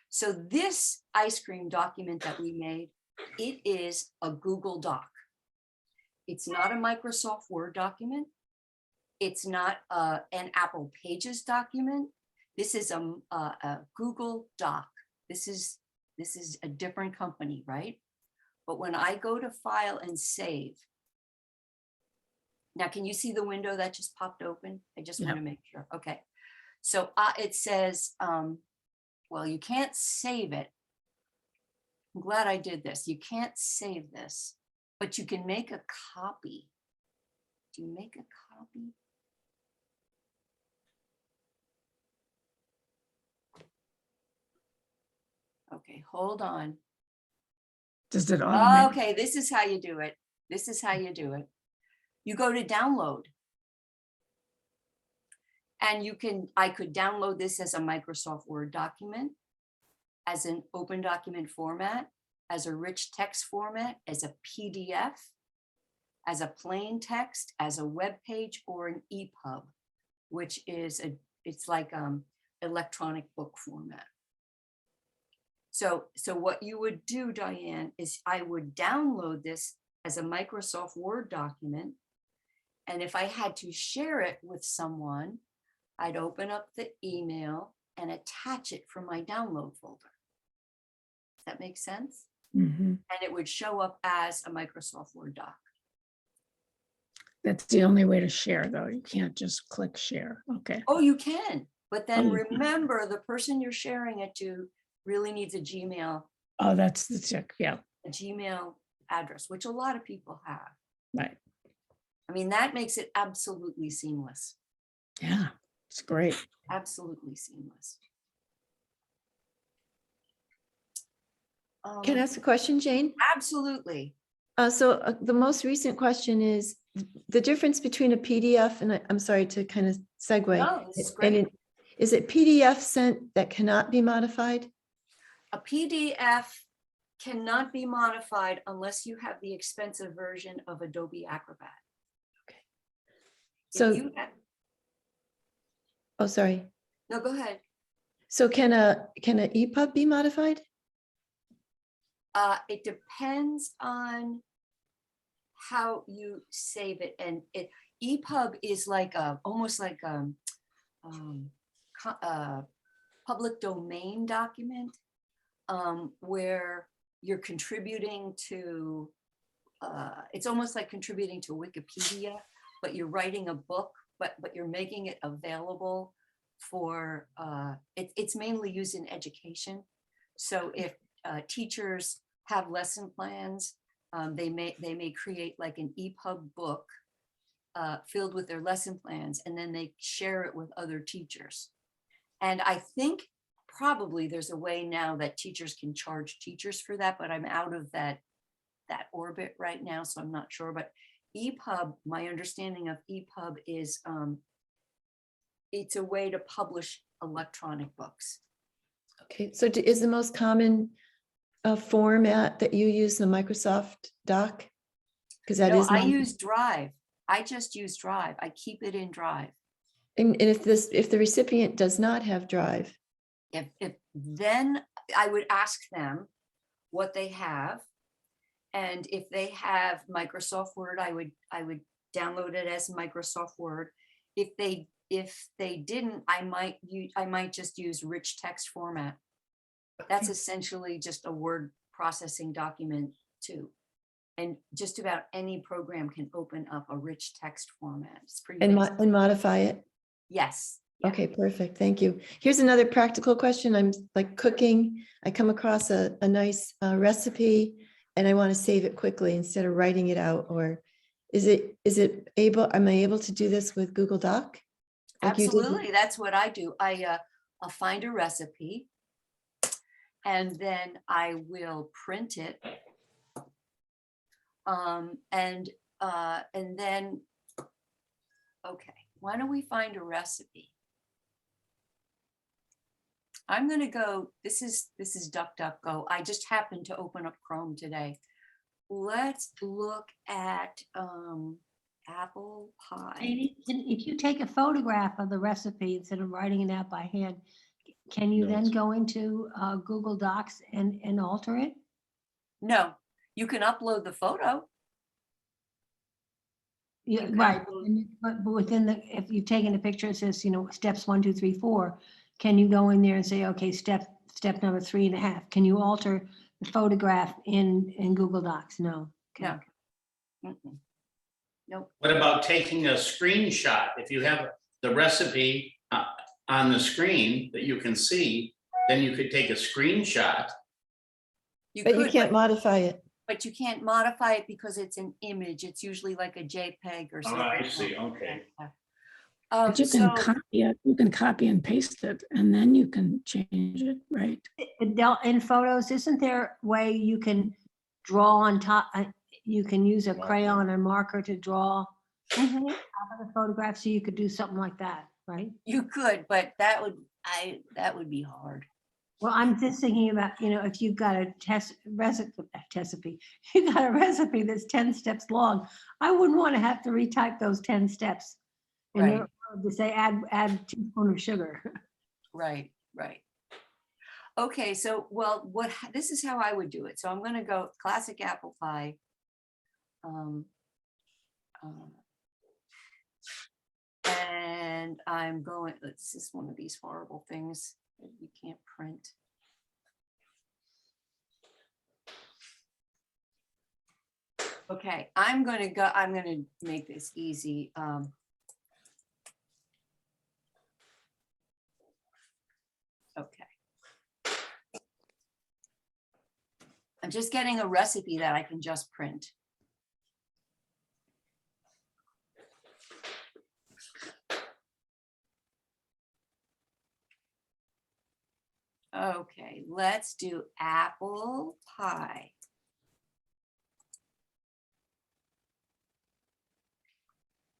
[SPEAKER 1] So this ice cream document that we made, it is a Google Doc. It's not a Microsoft Word document. It's not an Apple Pages document. This is a Google Doc. This is a different company, right? But when I go to File and Save, now can you see the window that just popped open? I just want to make sure. Okay. So it says, well, you can't save it. I'm glad I did this. You can't save this, but you can make a copy. Do you make a copy? Okay, hold on.
[SPEAKER 6] Does it automatically?
[SPEAKER 1] Okay, this is how you do it. This is how you do it. You go to download. And I could download this as a Microsoft Word document, as an open document format, as a rich text format, as a PDF, as a plain text, as a web page, or an EPUB, which is it's like electronic book format. So what you would do, Diane, is I would download this as a Microsoft Word document. And if I had to share it with someone, I'd open up the email and attach it from my download folder. Does that make sense?
[SPEAKER 6] Mhm.
[SPEAKER 1] And it would show up as a Microsoft Word doc.
[SPEAKER 6] That's the only way to share, though. You can't just click share. Okay.
[SPEAKER 1] Oh, you can, but then
[SPEAKER 6] you can.
[SPEAKER 1] remember the person you're sharing it to really needs a Gmail
[SPEAKER 6] Oh, that's the check. Yeah.
[SPEAKER 1] address, which a lot of people have.
[SPEAKER 6] Right.
[SPEAKER 1] I mean, that makes it absolutely seamless.
[SPEAKER 6] Yeah. It's great.
[SPEAKER 1] Absolutely seamless.
[SPEAKER 10] Can I ask a question, Jane?
[SPEAKER 1] Absolutely.
[SPEAKER 10] The most recent question is the difference between a PDF and I'm sorry to kind of segue.
[SPEAKER 1] No, this is
[SPEAKER 10] And
[SPEAKER 1] great.
[SPEAKER 10] is it PDF sent that cannot be modified?
[SPEAKER 1] A PDF cannot be modified unless you have the expensive version of Adobe Acrobat.
[SPEAKER 10] Okay.
[SPEAKER 1] If
[SPEAKER 10] So,
[SPEAKER 1] you have-
[SPEAKER 10] oh, sorry.
[SPEAKER 1] no, go ahead.
[SPEAKER 10] So can a EPUB be modified?
[SPEAKER 1] It depends on how you save it, and EPUB is like almost like a public domain document where you're contributing to. It's almost like contributing to Wikipedia, but you're writing a book, but you're making it available for. It's mainly used in education, so if teachers have lesson plans, they may create like an EPUB book filled with their lesson plans, and then they share it with other teachers. And I think probably there's a way now that teachers can charge teachers for that, but I'm out of that orbit right now, so I'm not sure. But EPUB, my understanding of EPUB is it's a way to publish electronic books.
[SPEAKER 10] Okay, so is the most common format that you use the Microsoft Doc? Because that
[SPEAKER 1] No,
[SPEAKER 10] is.
[SPEAKER 1] I use Drive. I just use Drive. I keep it in Drive.
[SPEAKER 10] And if the recipient does not have Drive,
[SPEAKER 1] If then I would ask them what they have, And if they have Microsoft Word, I would download it as Microsoft Word. If they didn't, I might just use rich text format. That's essentially just a word processing document too. And just about any program can open up a rich text format. It's pretty
[SPEAKER 10] And
[SPEAKER 1] basic.
[SPEAKER 10] and modify it?
[SPEAKER 1] Yes. yeah.
[SPEAKER 10] Okay, perfect. Thank you. Here's another practical question. I'm like cooking. I come across a nice recipe and I want to save it quickly instead of writing it out. Or is it able, am I able to do this with Google Doc? Like you did with-
[SPEAKER 1] Absolutely. That's what I do. I'll find a recipe and then I will print it. And then, okay, why don't we find a recipe? I'm gonna go, this is DuckDuckGo. I just happened to open up Chrome today. Let's look at apple pie.
[SPEAKER 9] Janie, if you take a photograph of the recipe instead of writing it out by hand, can you then go into Google Docs and alter it?
[SPEAKER 1] No, you can upload the photo.
[SPEAKER 9] Yeah,
[SPEAKER 1] can
[SPEAKER 9] right.
[SPEAKER 1] upload-
[SPEAKER 9] But within the, if you've taken a picture, it says, steps 1, 2, 3, 4. Can you go in there and say, okay, step number 3.5? Can you alter the photograph in Google Docs? No. Okay.
[SPEAKER 1] No. Mm-mm. Nope.
[SPEAKER 4] What about taking a screenshot? If you have the recipe on the screen that you can see, then you could take a screenshot.
[SPEAKER 10] But you can't modify it.
[SPEAKER 1] But you can't modify it because it's an image. It's usually like a JPEG or
[SPEAKER 4] Oh,
[SPEAKER 1] something.
[SPEAKER 4] I see. Okay.
[SPEAKER 6] But you can copy it, you can copy and paste it, and then you can change it, right?
[SPEAKER 9] In photos, isn't there a way you can draw on top? You can use a crayon or marker to draw
[SPEAKER 1] Mhm.
[SPEAKER 9] top of the photograph, so you could do something like that, right?
[SPEAKER 1] You could, but that would be hard.
[SPEAKER 9] Well, I'm just thinking about, if you've got a recipe, you got a recipe that's 10 steps long. I wouldn't want to have to retype those 10 steps. In
[SPEAKER 1] Right.
[SPEAKER 9] order to say add a teaspoon of sugar.
[SPEAKER 1] Right. Okay, so this is how I would do it. So I'm gonna go classic apple pie. And I'm going, this is one of these horrible things that you can't print. Okay, I'm gonna make this easy. Okay. I'm just getting a recipe that I can just print. Okay, let's do apple pie.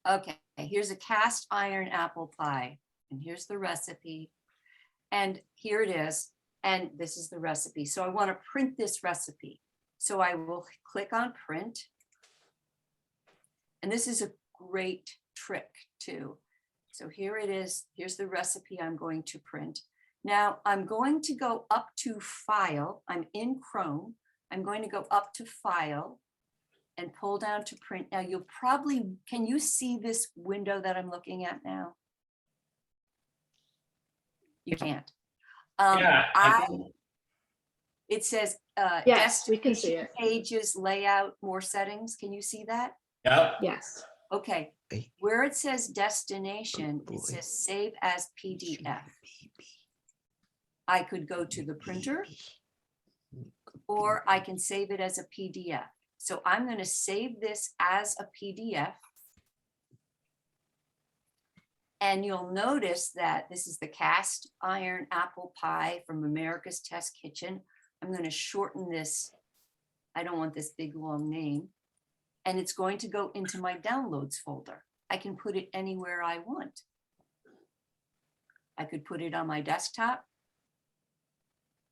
[SPEAKER 1] Okay, here's a cast iron apple pie, and here's the recipe. And here it is, and this is the recipe. So I want to print this recipe. So I will click on print. And this is a great trick too. So here it is. Here's the recipe I'm going to print. Now I'm going to go up to File. I'm in Chrome. I'm going to go up to File and pull down to print. Now you'll probably, can you see this window that I'm looking at now? You can't.
[SPEAKER 4] Yeah,
[SPEAKER 1] It says
[SPEAKER 11] Yes, we can see
[SPEAKER 1] destination,
[SPEAKER 11] it.
[SPEAKER 1] pages, layout, more settings. Can you see that?
[SPEAKER 4] Yep.
[SPEAKER 11] Yes.
[SPEAKER 1] Okay,
[SPEAKER 7] Hey.
[SPEAKER 1] where it says destination,
[SPEAKER 7] Oh,
[SPEAKER 1] it
[SPEAKER 7] boy.
[SPEAKER 1] says save as PDF. I could go to the printer or I can save it as a PDF. So I'm going to save this as a PDF. And you'll notice that this is the cast iron apple pie from America's Test Kitchen. I'm going to shorten this. I don't want this big long name. And it's going to go into my downloads folder. I can put it anywhere I want. I could put it on my desktop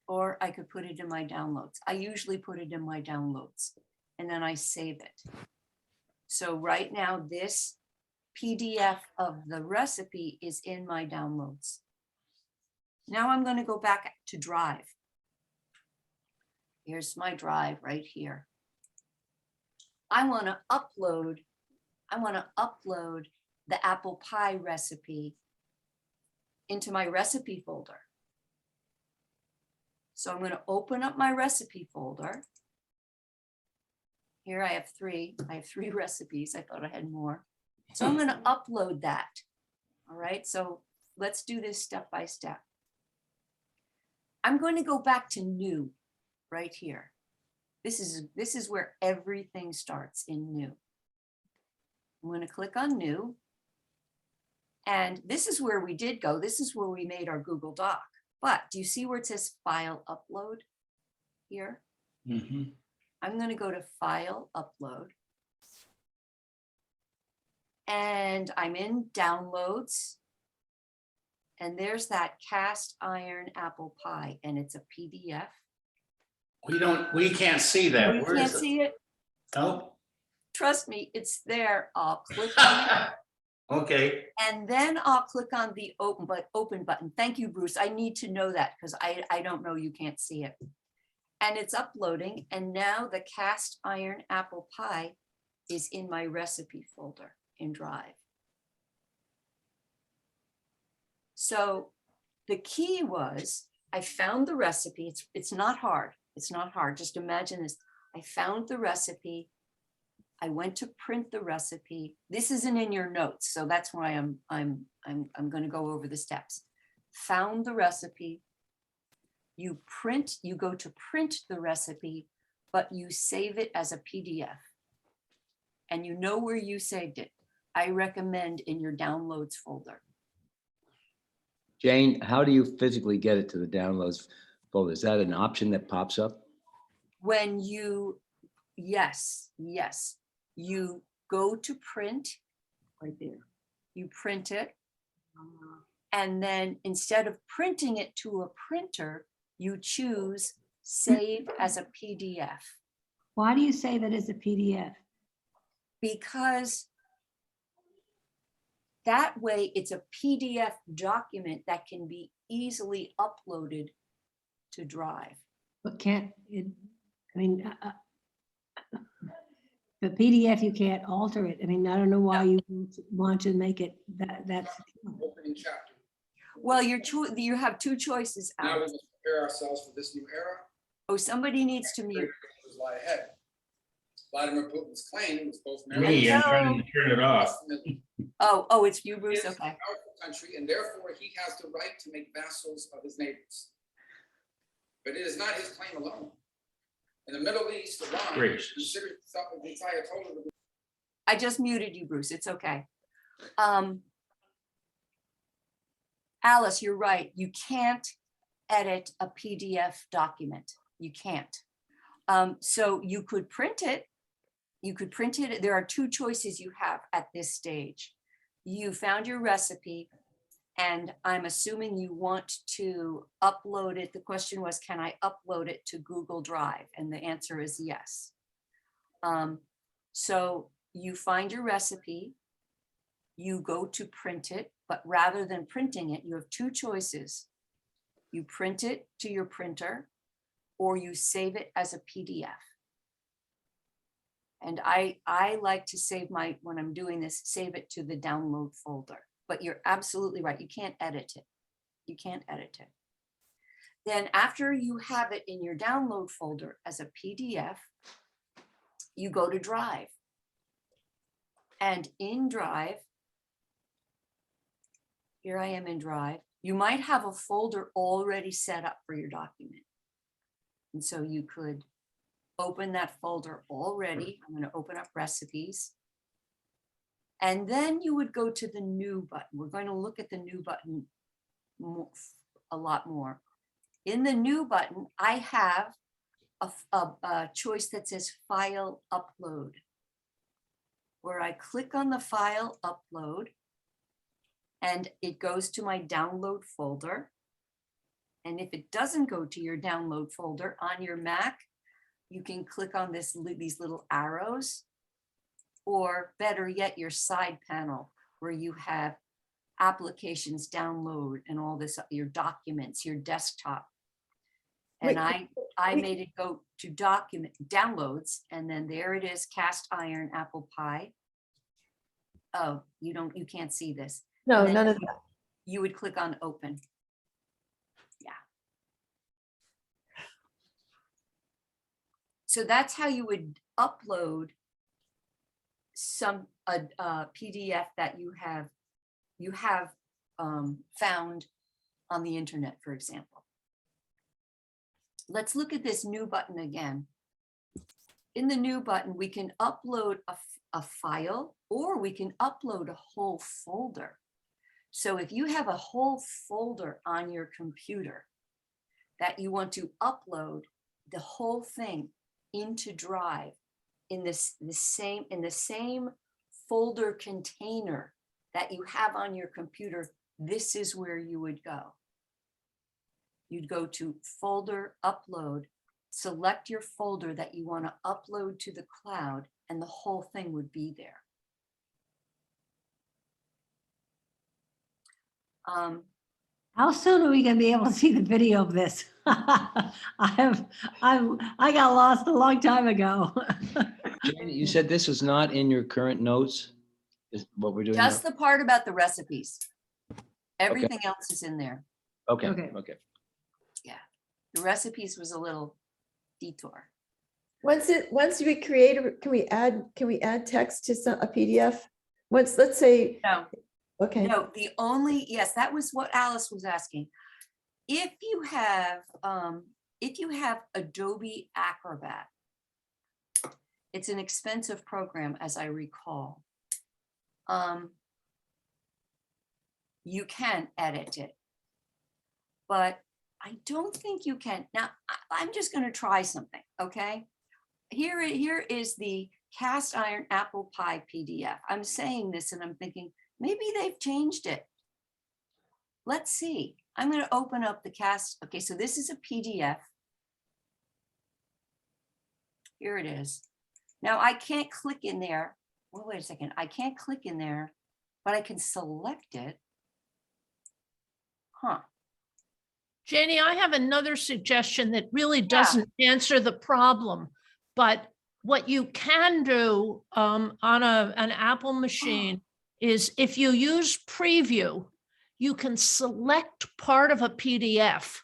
[SPEAKER 1] or I could put it in my downloads. I usually put it in my downloads and then I save it. So right now, this PDF of the recipe is in my downloads. Now I'm going to go back to Drive. Here's my Drive right here. I want to upload the apple pie recipe into my recipe folder. So I'm going to open up my recipe folder. Here I have three recipes. I thought I had more. So I'm going to upload that. All right, so let's do this step by step. I'm going to go back to new right here. This is where everything starts in new. I'm going to click on new. And this is where we did go. This is where we made our Google Doc. But do you see where it says file upload here?
[SPEAKER 4] Mhm.
[SPEAKER 1] I'm going to go to file upload. And I'm in downloads. And there's that cast iron apple pie, and it's a PDF.
[SPEAKER 4] We can't see that.
[SPEAKER 1] You
[SPEAKER 4] Where
[SPEAKER 1] can't
[SPEAKER 4] is it?
[SPEAKER 1] see it?
[SPEAKER 4] Oh,
[SPEAKER 1] Trust me, it's there. I'll click on it.
[SPEAKER 4] okay.
[SPEAKER 1] And then I'll click on the open button. Thank you, Bruce. I need to know that because I don't know, you can't see it. And it's uploading. And now the cast iron apple pie is in my recipe folder in Drive. So the key was I found the recipe. It's not hard. It's not hard. Just imagine this. I found the recipe. I went to print the recipe. This isn't in your notes, so that's why I'm going to go over the steps. Found the recipe. You go to print the recipe, but you save it as a PDF. And you know where you saved it. I recommend in your downloads folder.
[SPEAKER 2] Jane, how do you physically get it to the downloads folder? Is that an option that pops up?
[SPEAKER 1] When yes, you go to print right there. You print it. And then instead of printing it to a printer, you choose save as a PDF.
[SPEAKER 9] Why do you save it as a PDF?
[SPEAKER 1] Because that way it's a PDF document that can be easily uploaded to Drive.
[SPEAKER 9] But can't it, I mean, the PDF, you can't alter it. I mean, I don't know why you want to make it that's.
[SPEAKER 5] Opening chapter.
[SPEAKER 1] Well, you have two choices.
[SPEAKER 5] Now we
[SPEAKER 1] Alex.
[SPEAKER 5] must prepare ourselves for this new era.
[SPEAKER 1] Oh, somebody needs to mute.
[SPEAKER 5] Lie ahead. Vladimir Putin's claim was both.
[SPEAKER 4] Me, I'm trying to turn it off.
[SPEAKER 1] Oh, it's you, Bruce.
[SPEAKER 5] Is a
[SPEAKER 1] Okay.
[SPEAKER 5] powerful country, and therefore he has the right to make vassals of his neighbors. But it is not his claim alone. In the Middle East, Iran
[SPEAKER 4] Gracious.
[SPEAKER 5] considers itself the Ayatollah of the
[SPEAKER 1] I just muted you, Bruce. It's okay. Alice, you're right. You can't edit a PDF document. You can't. So you could print it. You could print it. There are two choices you have at this stage. You found your recipe, and I'm assuming you want to upload it. The question was, can I upload it to Google Drive? And the answer is yes. So you find your recipe, you go to print it, but rather than printing it, you have two choices. You print it to your printer, or you save it as a PDF. And I like to save when I'm doing this, save it to the download folder. But you're absolutely right. You can't edit it. You can't edit it. Then after you have it in your download folder as a PDF, you go to Drive. And in Drive, here I am in Drive. You might have a folder already set up for your document. And so you could open that folder already. I'm going to open up recipes. And then you would go to the new button. We're going to look at the new button a lot more. In the new button, I have a choice that says File Upload, where I click on the File Upload, and it goes to my download folder. And if it doesn't go to your download folder on your Mac, you can click on these little arrows, or better yet, your side panel where you have applications download and all this, your documents, your desktop. And
[SPEAKER 10] Wait,
[SPEAKER 1] I
[SPEAKER 10] wait.
[SPEAKER 1] made it go to document downloads, and then there it is, cast iron apple pie. Oh, you can't see this.
[SPEAKER 10] No,
[SPEAKER 1] And then
[SPEAKER 10] none of that.
[SPEAKER 1] You would click on open. Yeah. So that's how you would upload a PDF that you have found on the internet, for example. Let's look at this new button again. In the new button, we can upload a file, or we can upload a whole folder. So if you have a whole folder on your computer that you want to upload the whole thing into Drive in the same folder container that you have on your computer, this is where you would go. You'd go to folder upload, select your folder that you want to upload to the cloud, and the whole thing would be there.
[SPEAKER 9] How soon are we gonna be able to see the video of this? I got lost a long time ago.
[SPEAKER 2] Janie, you said this is not in your current notes? Is what we're doing now?
[SPEAKER 1] Just the part about the recipes. Everything else is in there.
[SPEAKER 2] Okay,
[SPEAKER 9] Okay.
[SPEAKER 2] okay.
[SPEAKER 1] The recipes was a little detour.
[SPEAKER 10] Once we create, can we add text to a PDF? Once, let's say,
[SPEAKER 1] No,
[SPEAKER 10] okay,
[SPEAKER 1] no, yes, that was what Alice was asking. If you have Adobe Acrobat, it's an expensive program, as I recall. You can edit it, but I don't think you can. Now, I'm just going to try something, okay? Here is the cast iron apple pie PDF. I'm saying this and I'm thinking, maybe they've changed it. Let's see. I'm going to open up the cast. Okay, so this is a PDF. Here it is. Now I can't click in there. Well, wait a second. I can't click in there, but I can select it. Huh.
[SPEAKER 11] Janie, I have another suggestion that really doesn't answer the problem, but what you can do on an Apple machine is if you use preview, you can select part of a PDF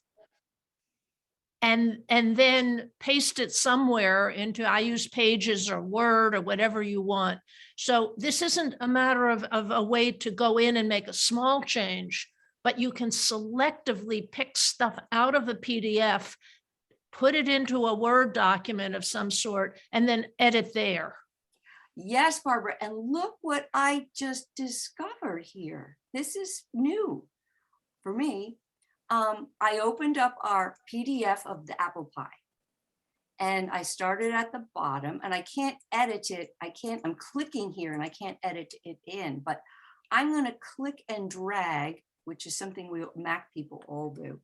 [SPEAKER 11] and then paste it somewhere into, I use Pages or Word or whatever you want. So this isn't a matter of a way to go in and make a small change, but you can selectively pick stuff out of a PDF, put it into a Word document of some sort, and then edit there.
[SPEAKER 1] Yes, Barbara, and look what I just discovered here. This is new for me. I opened up our PDF of the apple pie, and I started at the bottom, and I can't edit it. I'm clicking here and I can't edit it in, but I'm going to click and drag, which is something we Mac people all do.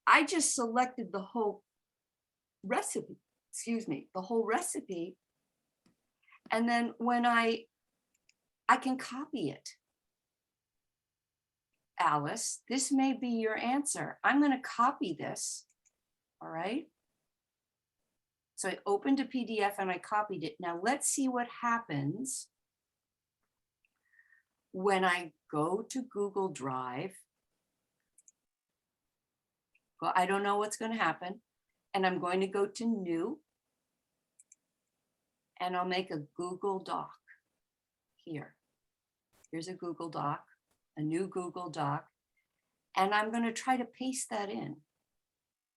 [SPEAKER 1] I just selected the whole recipe, the whole recipe. And then when I can copy it. Alice, this may be your answer. I'm going to copy this. All right. So I opened a PDF and I copied it. Now let's see what happens when I go to Google Drive. Well, I don't know what's going to happen. And I'm going to go to New. And I'll make a Google Doc here. Here's a Google Doc, a new Google Doc. And I'm going to try to paste that in.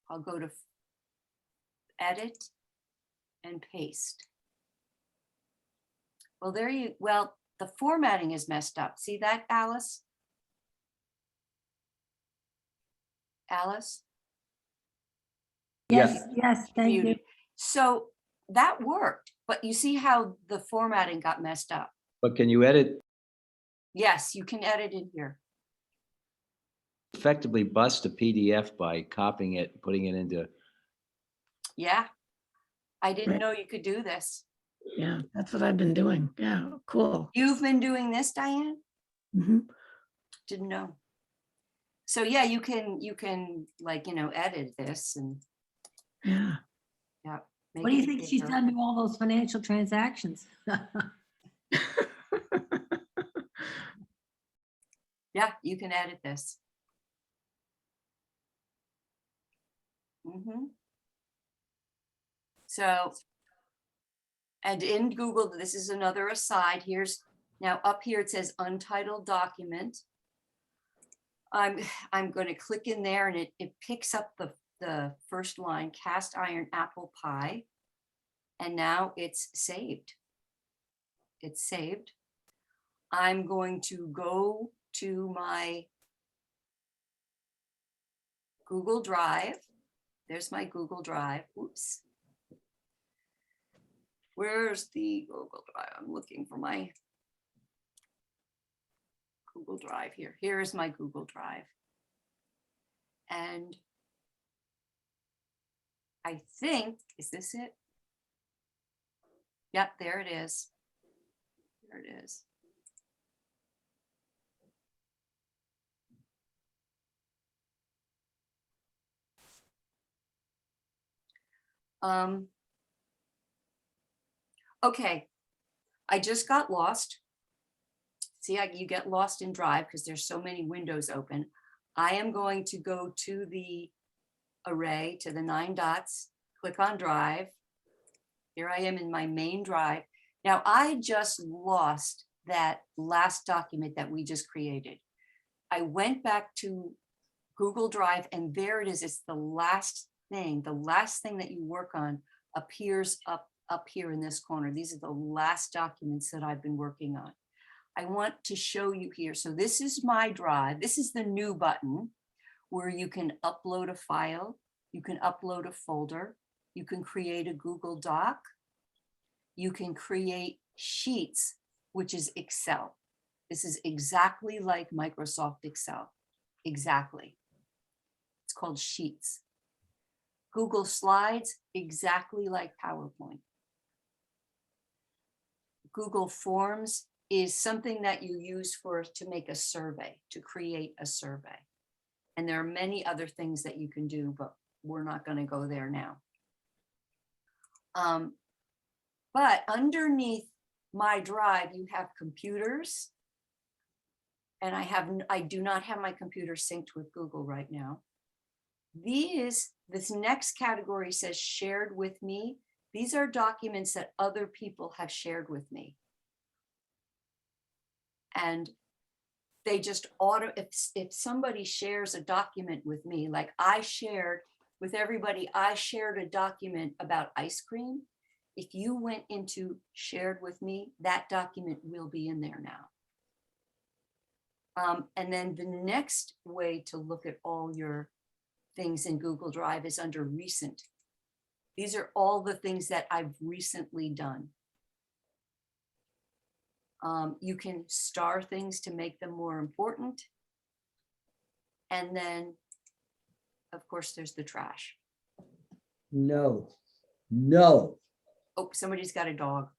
[SPEAKER 1] I'll go to Edit and Paste. Well, the formatting is messed up. See that, Alice? Alice?
[SPEAKER 9] Yes, yes, thank you.
[SPEAKER 1] Muted. So that worked, but you see how the formatting got messed up.
[SPEAKER 2] But can you edit,
[SPEAKER 1] Yes, you can edit in here.
[SPEAKER 2] effectively bust a PDF by copying it, putting it into,
[SPEAKER 1] Yeah. I didn't
[SPEAKER 6] Right.
[SPEAKER 1] know you could do this.
[SPEAKER 6] Yeah, that's what I've been doing. Yeah, cool.
[SPEAKER 1] You've been doing this, Diane?
[SPEAKER 6] Mhm.
[SPEAKER 1] Didn't know. So yeah, you can like, edit this and
[SPEAKER 6] Yeah.
[SPEAKER 1] Yeah.
[SPEAKER 9] What do you
[SPEAKER 1] make it
[SPEAKER 9] think she's
[SPEAKER 1] bigger.
[SPEAKER 9] done to all those financial transactions?
[SPEAKER 1] Yeah, you can edit this. Mhm. So, and in Google, this is another aside. Here's, now up here it says untitled document. I'm going to click in there and it picks up the first line, cast iron apple pie. And now it's saved. It's saved. I'm going to go to my Google Drive. There's my Google Drive. Oops. Where's the Google Drive? I'm looking for my Google Drive here. Here is my Google Drive. And I think, is this it? Yep, there it is. There it is. Okay, I just got lost. See, you get lost in Drive because there's so many windows open. I am going to go to the array, to the 9 dots, click on Drive. Here I am in my main Drive. Now I just lost that last document that we just created. I went back to Google Drive and there it is. It's the last thing that you work on appears up here in this corner. These are the last documents that I've been working on. I want to show you here. So this is my Drive. This is the new button where you can upload a file. You can upload a folder. You can create a Google Doc. You can create sheets, which is Excel. This is exactly like Microsoft Excel. Exactly. It's called Sheets. Google Slides, exactly like PowerPoint. Google Forms is something that you use to make a survey, to create a survey. And there are many other things that you can do, but we're not going to go there now. But underneath my Drive, you have computers. And I do not have my computer synced with Google right now. This next category says shared with me. These are documents that other people have shared with me. And they just if somebody shares a document with me, like I shared with everybody, I shared a document about ice cream. If you went into shared with me, that document will be in there now. And then the next way to look at all your things in Google Drive is under recent. These are all the things that I've recently done. You can star things to make them more important. And then, of course, there's the trash.
[SPEAKER 2] No, no.
[SPEAKER 1] Oh, somebody's got a dog.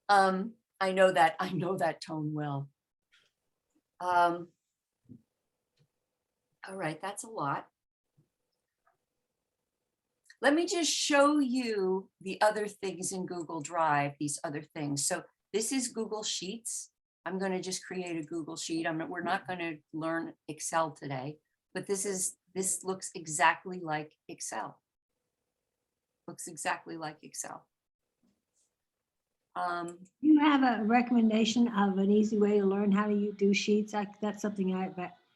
[SPEAKER 1] I know that tone well. All right, that's a lot. Let me just show you the other things in Google Drive, these other things. So this is Google Sheets. I'm going to just create a Google Sheet. We're not going to learn Excel today, but this looks exactly like Excel. Looks exactly like Excel.
[SPEAKER 9] You have a recommendation of an easy way to learn how to do sheets? That's something I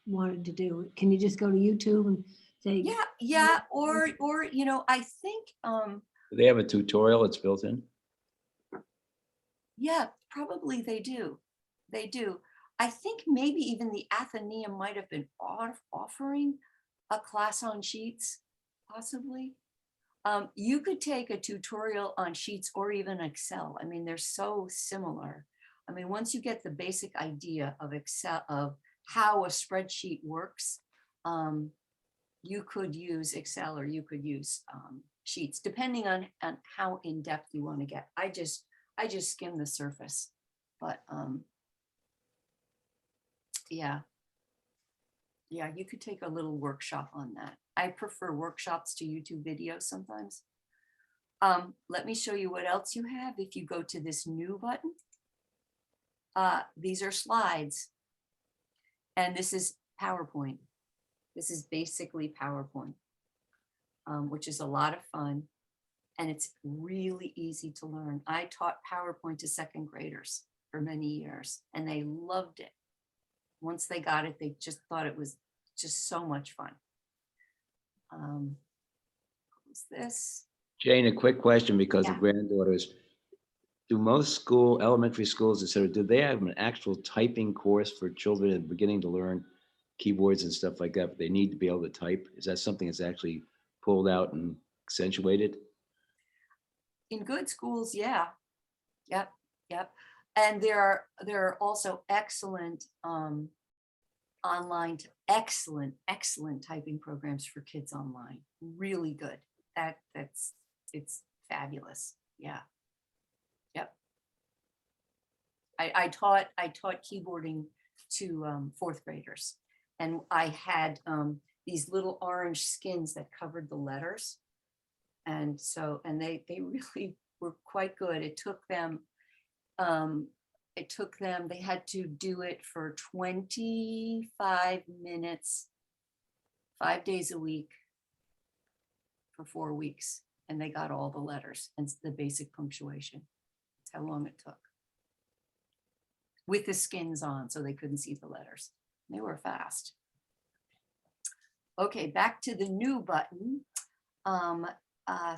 [SPEAKER 9] wanted to do. Can you just go to YouTube and say?
[SPEAKER 1] Yeah, or I think
[SPEAKER 2] Do they have a tutorial that's built in?
[SPEAKER 1] yeah, probably they do. They do. I think maybe even the Athenaeum might have been offering a class on Sheets, possibly. You could take a tutorial on Sheets or even Excel. I mean, they're so similar. I mean, once you get the basic idea of Excel, of how a spreadsheet works, you could use Excel or you could use Sheets, depending on how in depth you want to get. I just skim the surface, but yeah. Yeah, you could take a little workshop on that. I prefer workshops to YouTube videos sometimes. Let me show you what else you have. If you go to this new button, these are slides. And this is PowerPoint. This is basically PowerPoint, which is a lot of fun. And it's really easy to learn. I taught PowerPoint to second graders for many years, and they loved it. Once they got it, they just thought it was just so much fun. What's this?
[SPEAKER 2] Jane, a quick question because of
[SPEAKER 1] Yeah.
[SPEAKER 2] granddaughters. Do most elementary schools, et cetera, do they have an actual typing course for children at the beginning to learn keyboards and stuff like that? But they need to be able to type. Is that something that's actually pulled out and accentuated?
[SPEAKER 1] In good schools, yeah. Yep, yep. And there are also excellent online, excellent typing programs for kids online. Really good. It's fabulous. Yeah. Yep. I taught keyboarding to fourth graders, and I had these little orange skins that covered the letters. And so, and they really were quite good. It took them, they had to do it for 25 minutes, 5 days a week for 4 weeks. And they got all the letters and the basic punctuation. That's how long it took. With the skins on, so they couldn't see the letters. They were fast. Okay, back to the new button.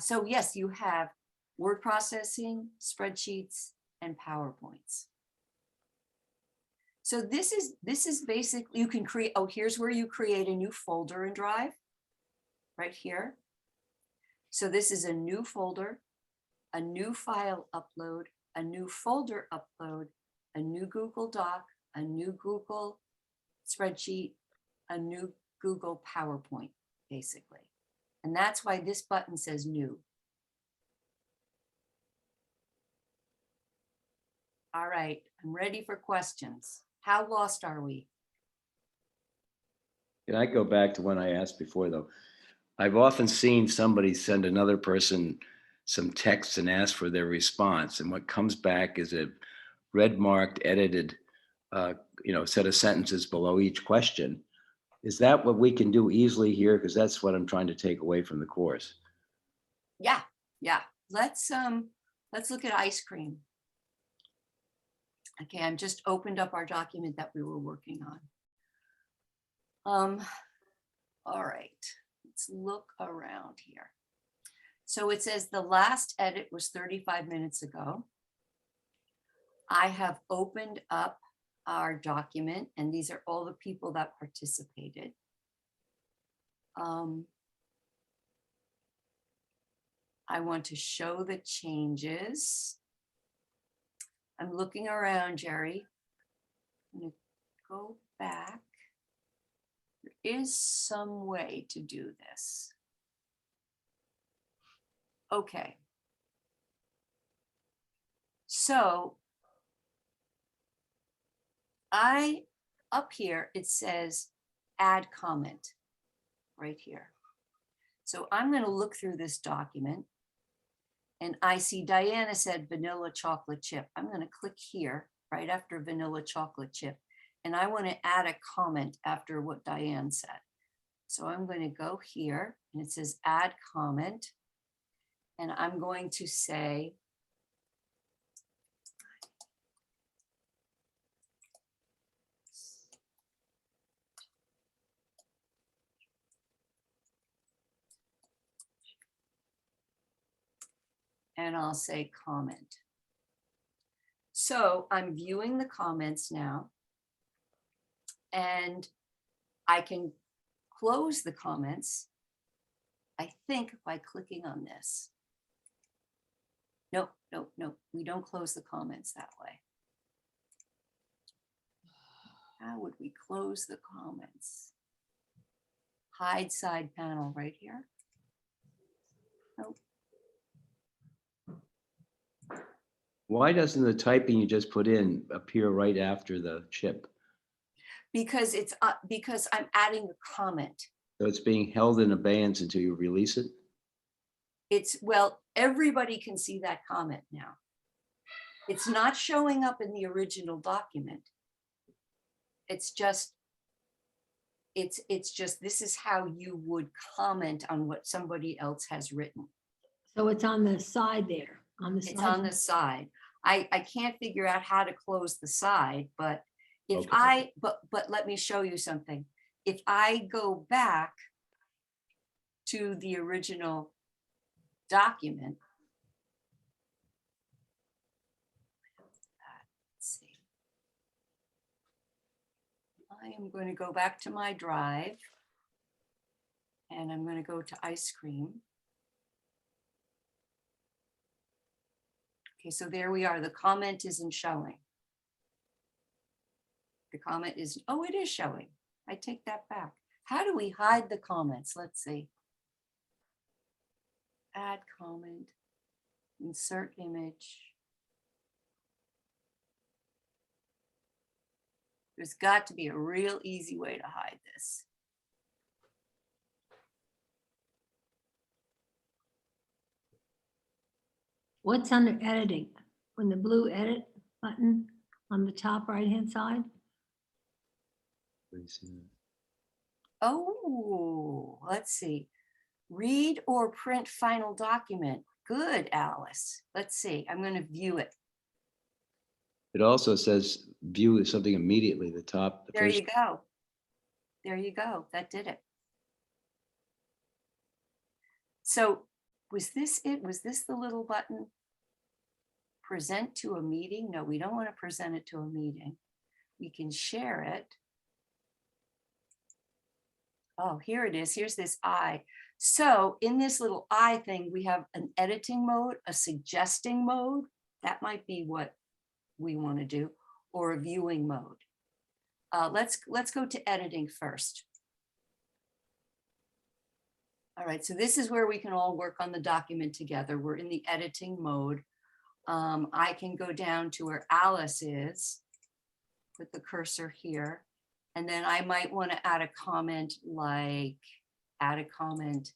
[SPEAKER 1] So yes, you have word processing, spreadsheets, and PowerPoints. So this is basically, you can create, oh, here's where you create a new folder in Drive, right here. So this is a new folder, a new file upload, a new folder upload, a new Google Doc, a new Google spreadsheet, a new Google PowerPoint, basically. And that's why this button says new. All right, I'm ready for questions. How lost are we?
[SPEAKER 2] Can I go back to when I asked before, though? I've often seen somebody send another person some text and ask for their response. And what comes back is a red marked, edited, set of sentences below each question. Is that what we can do easily here? Because that's what I'm trying to take away from the course.
[SPEAKER 1] Yeah. Let's look at ice cream. Okay, I'm just opened up our document that we were working on. All right, let's look around here. So it says the last edit was 35 minutes ago. I have opened up our document, and these are all the people that participated. I want to show the changes. I'm looking around, Jerry. I'm going to go back. There is some way to do this. Okay. So up here, it says add comment right here. So I'm going to look through this document, and I see Diana said vanilla chocolate chip. I'm going to click here right after vanilla chocolate chip, and I want to add a comment after what Diane said. So I'm going to go here, and it says add comment, and I'm going to say, and I'll say comment. So I'm viewing the comments now, and I can close the comments, I think, by clicking on this. No, we don't close the comments that way. How would we close the comments? Hide side panel right here. Nope.
[SPEAKER 2] Why doesn't the typing you just put in appear right after the chip?
[SPEAKER 1] because because I'm adding a comment.
[SPEAKER 2] So it's being held in abeyance until you release it?
[SPEAKER 1] Well, everybody can see that comment now. It's not showing up in the original document. It's just, this is how you would comment on what somebody else has written.
[SPEAKER 9] So it's on the side there, on the side.
[SPEAKER 1] It's on the side. I can't figure out how to close the side, but if
[SPEAKER 2] Okay.
[SPEAKER 1] but let me show you something. If I go back to the original document. Let's see. I am going to go back to my drive. And I'm going to go to ice cream. Okay, so there we are. The comment isn't showing. The comment is, oh, it is showing. I take that back. How do we hide the comments? Let's see. Add comment, insert image. There's got to be a real easy way to hide this.
[SPEAKER 9] What's under editing? When the blue edit button on the top right-hand side?
[SPEAKER 1] Oh, let's see. Read or print final document. Good, Alice. Let's see. I'm going to view it.
[SPEAKER 2] It also says view something immediately, the top.
[SPEAKER 1] There you go. There you go. That did it. So was this it? Was this the little button? Present to a meeting? No, we don't want to present it to a meeting. We can share it. Oh, here it is. Here's this eye. So in this little eye thing, we have an editing mode, a suggesting mode. That might be what we want to do, or a viewing mode. Let's go to editing first. All right, so this is where we can all work on the document together. We're in the editing mode. I can go down to where Alice is, put the cursor here, and then I might want to add a comment, like add a comment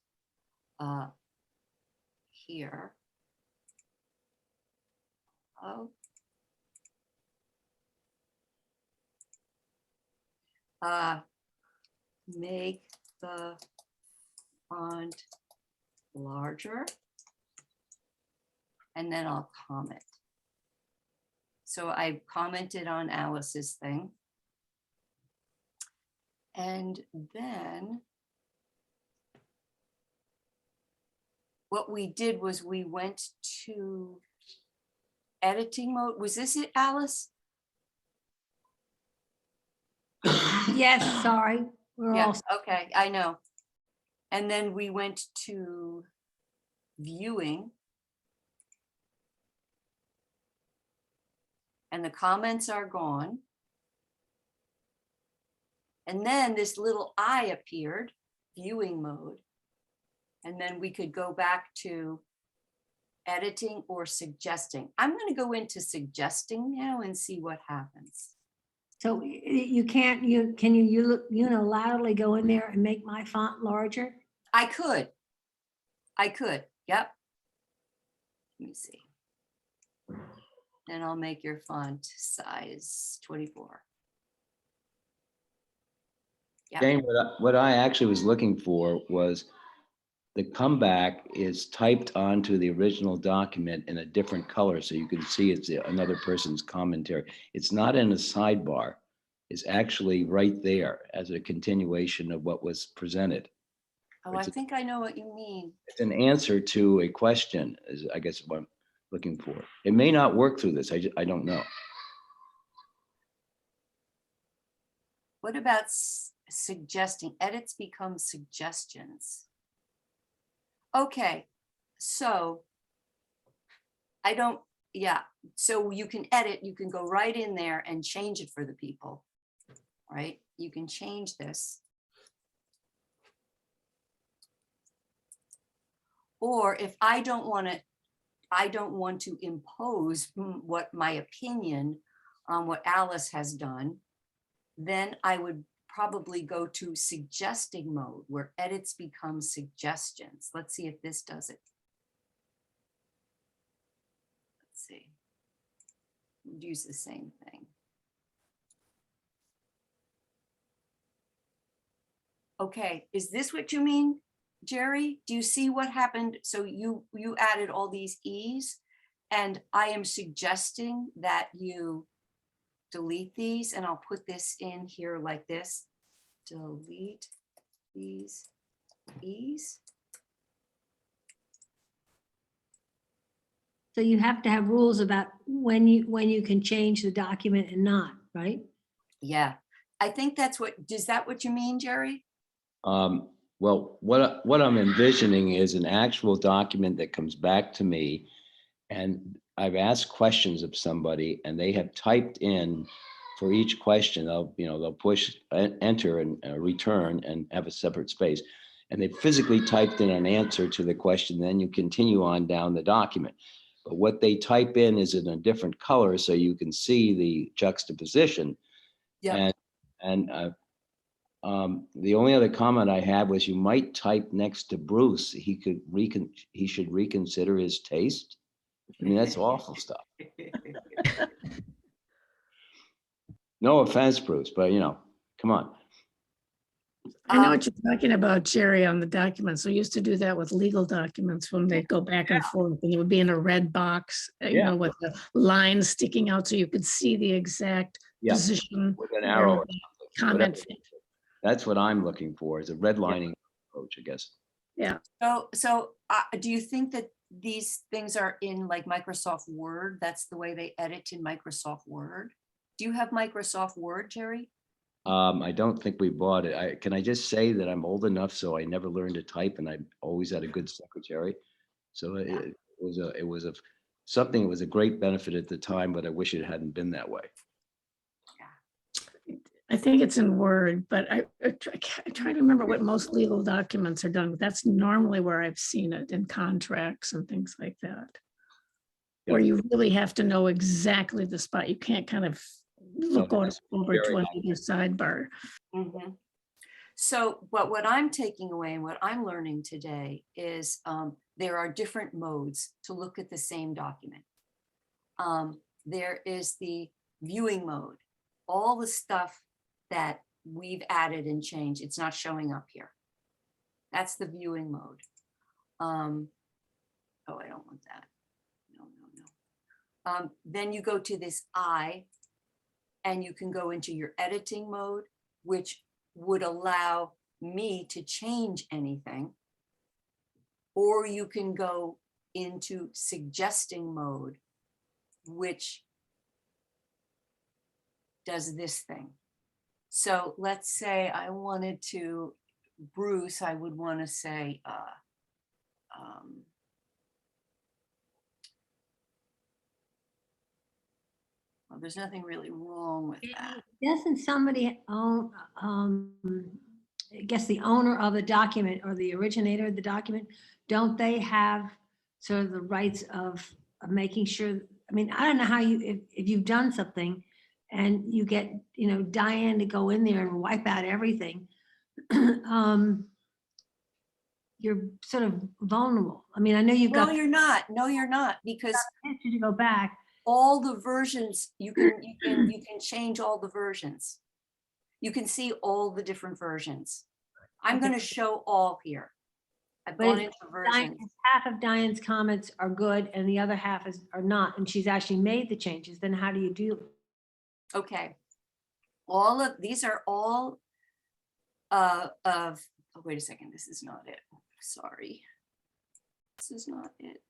[SPEAKER 1] here. Oh. Make the font larger, and then I'll comment. So I commented on Alice's thing. And then what we did was we went to editing mode. Was this it, Alice?
[SPEAKER 9] Yes, sorry. We're
[SPEAKER 1] Yeah,
[SPEAKER 9] all,
[SPEAKER 1] okay, I know. And then we went to viewing. And the comments are gone. And then this little eye appeared, viewing mode. And then we could go back to editing or suggesting. I'm going to go into suggesting now and see what happens.
[SPEAKER 9] so you can't, can you unilaterally go in there and make my font larger?
[SPEAKER 1] I could. Yep. Let me see. And I'll make your font size 24. Yep.
[SPEAKER 2] Jane, what I actually was looking for was the comeback is typed onto the original document in a different color, so you can see it's another person's commentary. It's not in a sidebar. It's actually right there as a continuation of what was presented.
[SPEAKER 1] Oh, I think I know what you mean.
[SPEAKER 2] It's an answer to a question, is I guess what I'm looking for. It may not work through this. I don't know.
[SPEAKER 1] What about suggesting? Edits become suggestions. Okay, so so you can edit, you can go right in there and change it for the people, right? You can change this. Or if I don't want to impose what my opinion on what Alice has done, then I would probably go to suggesting mode where edits become suggestions. Let's see if this does it. Let's see. Use the same thing. Okay, is this what you mean, Jerry? Do you see what happened? So you added all these E's, and I am suggesting that you delete these, and I'll put this in here like this. Delete these E's.
[SPEAKER 9] So you have to have rules about when you can change the document and not, right?
[SPEAKER 1] Yeah, I think that's what, is that what you mean, Jerry?
[SPEAKER 2] Well, what I'm envisioning is an actual document that comes back to me, and I've asked questions of somebody and they have typed in for each question. They'll push enter and return and have a separate space. And they physically typed in an answer to the question. Then you continue on down the document. But what they type in is in a different color, so you can see the juxtaposition.
[SPEAKER 1] Yeah.
[SPEAKER 2] And the only other comment I had was you might type next to Bruce, he should reconsider his taste. I mean, that's awful stuff. No offense, Bruce, but come on.
[SPEAKER 6] I know what you're talking about, Jerry, on the documents. We used to do that with legal documents when they go back and forth, and it would be in a red box, with the lines sticking out so you could see the exact position.
[SPEAKER 2] With an
[SPEAKER 6] where
[SPEAKER 2] arrow or
[SPEAKER 6] the
[SPEAKER 2] something,
[SPEAKER 6] comment.
[SPEAKER 2] whatever. That's what I'm looking for, is a redlining approach, I guess.
[SPEAKER 6] Yeah.
[SPEAKER 1] So do you think that these things are in like Microsoft Word? That's the way they edit in Microsoft Word. Do you have Microsoft Word, Jerry?
[SPEAKER 2] I don't think we bought it. Can I just say that I'm old enough, so I never learned to type, and I always had a good secretary. So it was something that was a great benefit at the time, but I wish it hadn't been that way.
[SPEAKER 6] I think it's in Word, but I try to remember what most legal documents are done. That's normally where I've seen it, in contracts and things like that. Where you really have to know exactly the spot. You can't kind of look over to another sidebar.
[SPEAKER 1] Mm-hmm. So, but what I'm taking away and what I'm learning today is there are different modes to look at the same document. There is the viewing mode. All the stuff that we've added and changed, it's not showing up here. That's the viewing mode. Oh, I don't want that. No. Then you go to this I, and you can go into your editing mode, which would allow me to change anything. Or you can go into suggesting mode, which does this thing. So let's say I wanted to, Bruce, I would want to say, well, there's nothing really wrong with that.
[SPEAKER 9] Doesn't somebody own, I guess the owner of the document or the originator of the document, don't they have sort of the rights of making sure, I mean, I don't know how you, if you've done something and you get, Diane to go in there and wipe out everything, you're sort of vulnerable. I mean, I know you've got.
[SPEAKER 1] No, you're not. No, you're not, because
[SPEAKER 9] To go back.
[SPEAKER 1] all the versions, you can change all the versions. You can see all the different versions. I'm going to show all here. I've gone into versions.
[SPEAKER 9] Half of Diane's comments are good and the other half are not, and she's actually made the changes. Then how do you do?
[SPEAKER 1] Okay. All of these are all oh, wait a second. This is not it. Sorry. This is not it.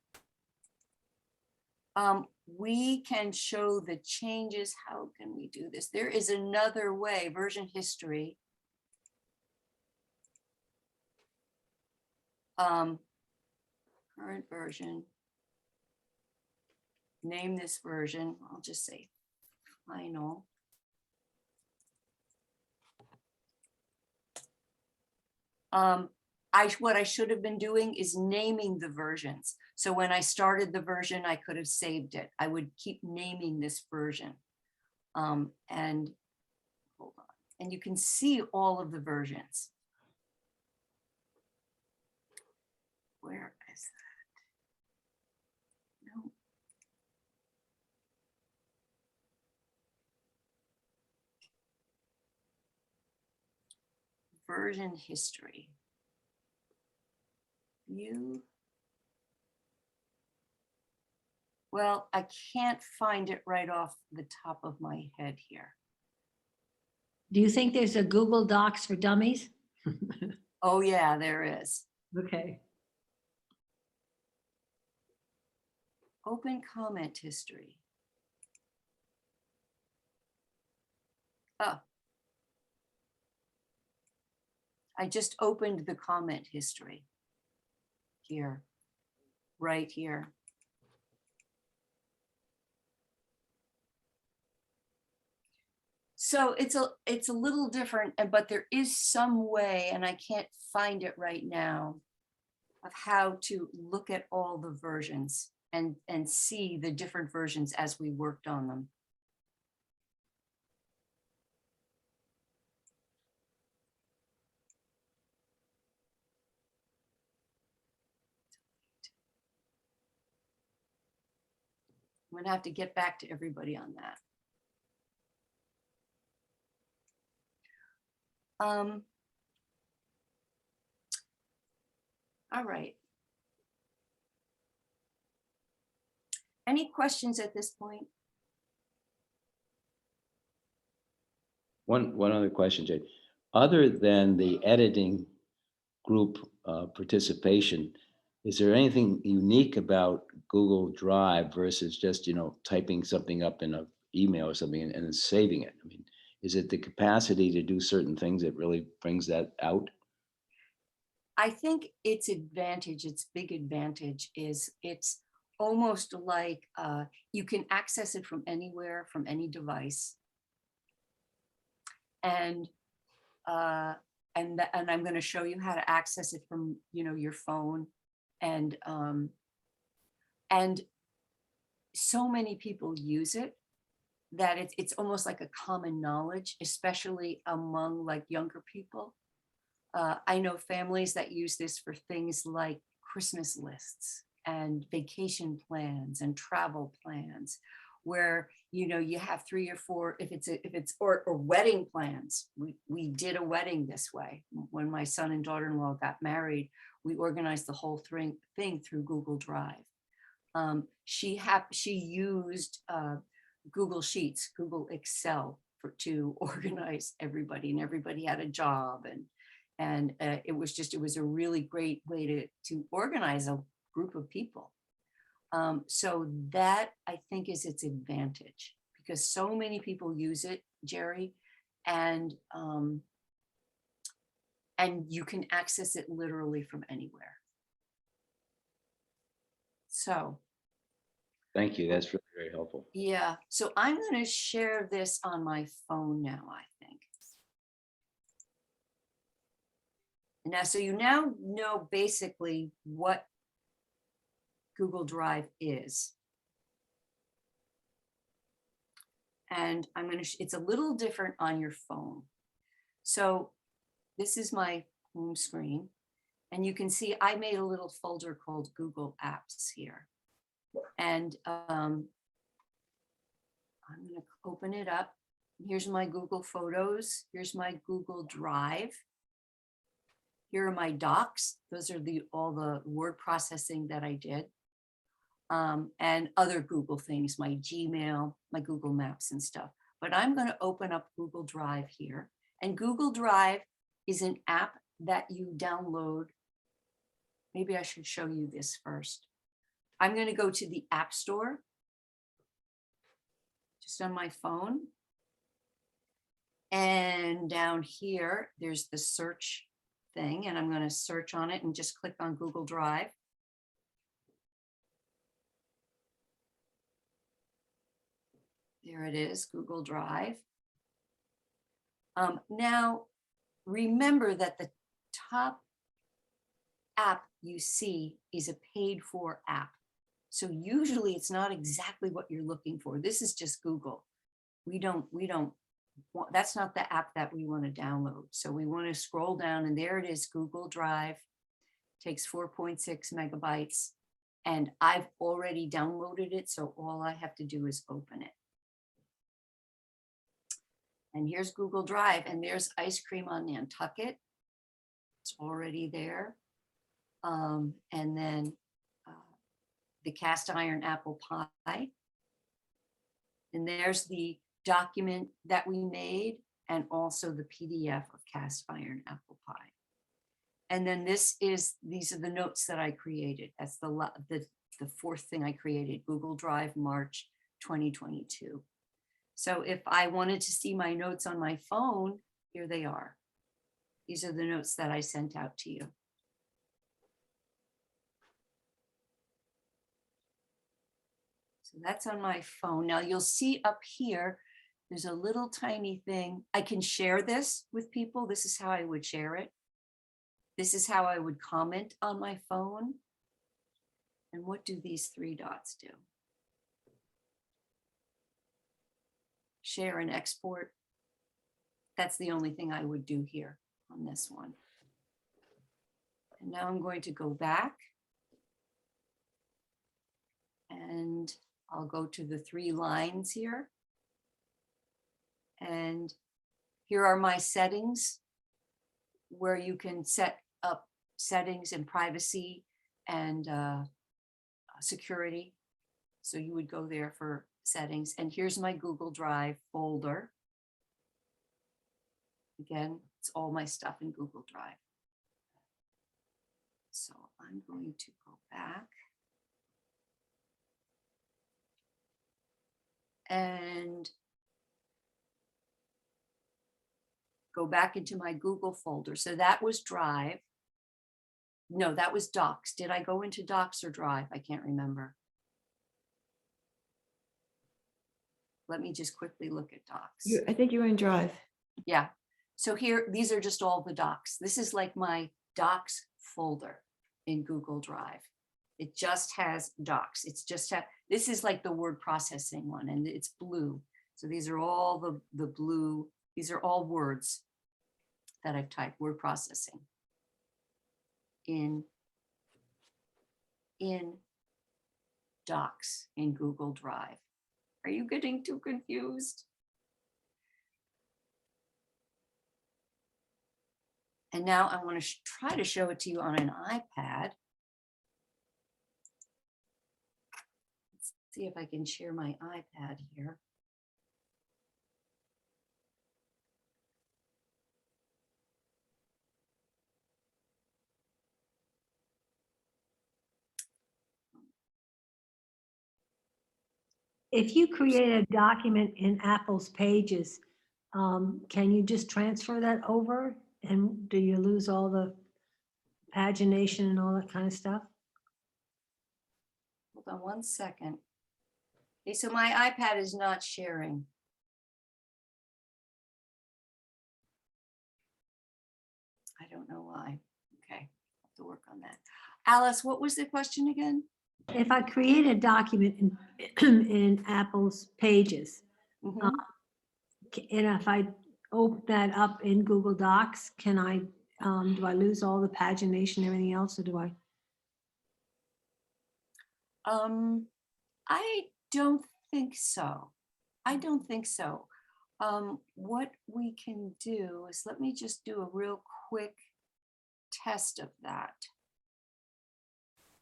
[SPEAKER 1] We can show the changes. How can we do this? There is another way, version history. Current version. Name this version. I'll just say final. What I should have been doing is naming the versions. So when I started the version, I could have saved it. I would keep naming this version. And hold on. And you can see all of the versions. Where is that? No. Version history. View. Well, I can't find it right off the top of my head here.
[SPEAKER 9] Do you think there's a Google Docs for dummies?
[SPEAKER 1] Oh yeah, there is.
[SPEAKER 9] Okay.
[SPEAKER 1] Open comment history. Oh. I just opened the comment history here, right here. So it's a little different, but there is some way, and I can't find it right now, of how to look at all the versions and see the different versions as we worked on them. I'm gonna have to get back to everybody on that. All right. Any questions at this point?
[SPEAKER 2] One other question, Jay. Other than the editing group participation, is there anything unique about Google Drive versus just, typing something up in an email or something and then saving it? I mean, is it the capacity to do certain things that really brings that out?
[SPEAKER 1] I think its advantage, its big advantage is it's almost like you can access it from anywhere, from any device. And I'm going to show you how to access it from, your phone. And so many people use it that it's almost like a common knowledge, especially among like younger people. I know families that use this for things like Christmas lists and vacation plans and travel plans, where you have 3 or 4, if it's or wedding plans. We did a wedding this way. When my son and daughter-in-law got married, we organized the whole thing through Google Drive. She used Google Sheets, Google Excel to organize everybody, and everybody had a job, and it was a really great way to organize a group of people. So that, I think, is its advantage, because so many people use it, Jerry, and you can access it literally from anywhere. So.
[SPEAKER 2] Thank you. That's really very helpful.
[SPEAKER 1] Yeah, so I'm going to share this on my phone now, I think. Now, so you now know basically what Google Drive is. And I'm going to, it's a little different on your phone. So this is my home screen. And you can see I made a little folder called Google Apps here. And I'm going to open it up. Here's my Google Photos. Here's my Google Drive. Here are my docs. Those are all the word processing that I did. And other Google things, my Gmail, my Google Maps and stuff. But I'm going to open up Google Drive here. And Google Drive is an app that you download. Maybe I should show you this first. I'm going to go to the App Store, just on my phone. And down here, there's the search thing, and I'm going to search on it and just click on Google Drive. There it is, Google Drive. Now, remember that the top app you see is a paid for app. So usually it's not exactly what you're looking for. This is just Google. We don't that's not the app that we want to download. So we want to scroll down and there it is, Google Drive. Takes 4.6 megabytes. And I've already downloaded it, so all I have to do is open it. And here's Google Drive, and there's ice cream on Nantucket. It's already there. And then the cast iron apple pie. And there's the document that we made, and also the PDF of cast iron apple pie. And then these are the notes that I created. That's the fourth thing I created, Google Drive, March 2022. So if I wanted to see my notes on my phone, here they are. These are the notes that I sent out to you. So that's on my phone. Now you'll see up here, there's a little tiny thing. I can share this with people. This is how I would share it. This is how I would comment on my phone. And what do these three dots do? Share and export. That's the only thing I would do here on this one. And now I'm going to go back. And I'll go to the three lines here. And here are my settings where you can set up settings and privacy and security. So you would go there for settings. And here's my Google Drive folder. Again, it's all my stuff in Google Drive. So I'm going to go back. And go back into my Google folder. So that was Drive. No, that was Docs. Did I go into Docs or Drive? I can't remember. Let me just quickly look at Docs.
[SPEAKER 10] I think you were in Drive.
[SPEAKER 1] Yeah. So here, these are just all the docs. This is like my Docs folder in Google Drive. It just has docs. It's just, this is like the word processing one, and it's blue. So these are all the blue, these are all words that I've typed, word processing in docs in Google Drive. Are you getting too confused? And now I want to try to show it to you on an iPad. Let's see if I can share my iPad here.
[SPEAKER 9] If you create a document in Apple's Pages, can you just transfer that over? And do you lose all the pagination and all that kind of stuff?
[SPEAKER 1] Hold on one second. Okay, so my iPad is not sharing. I don't know why. Okay, I'll have to work on that. Alice, what was the question again?
[SPEAKER 9] If I create a document in Apple's Pages,
[SPEAKER 1] Mhm.
[SPEAKER 9] and if I open that up in Google Docs, can I, do I lose all the pagination and everything else, or do I?
[SPEAKER 1] I don't think so. I don't think so. What we can do is, let me just do a real quick test of that.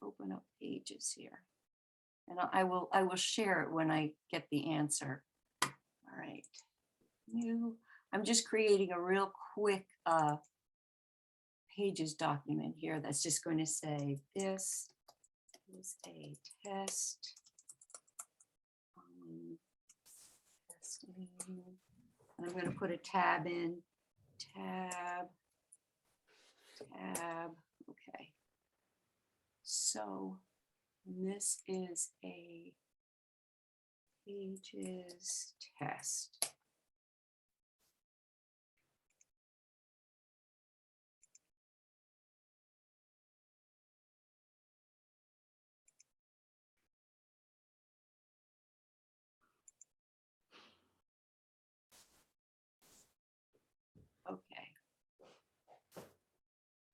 [SPEAKER 1] Open up Pages here. And I will share it when I get the answer. All right. New. I'm just creating a real quick Pages document here that's just going to say, this is a test. Testing. And I'm going to put a tab in. Tab. Okay. So this is a Pages test.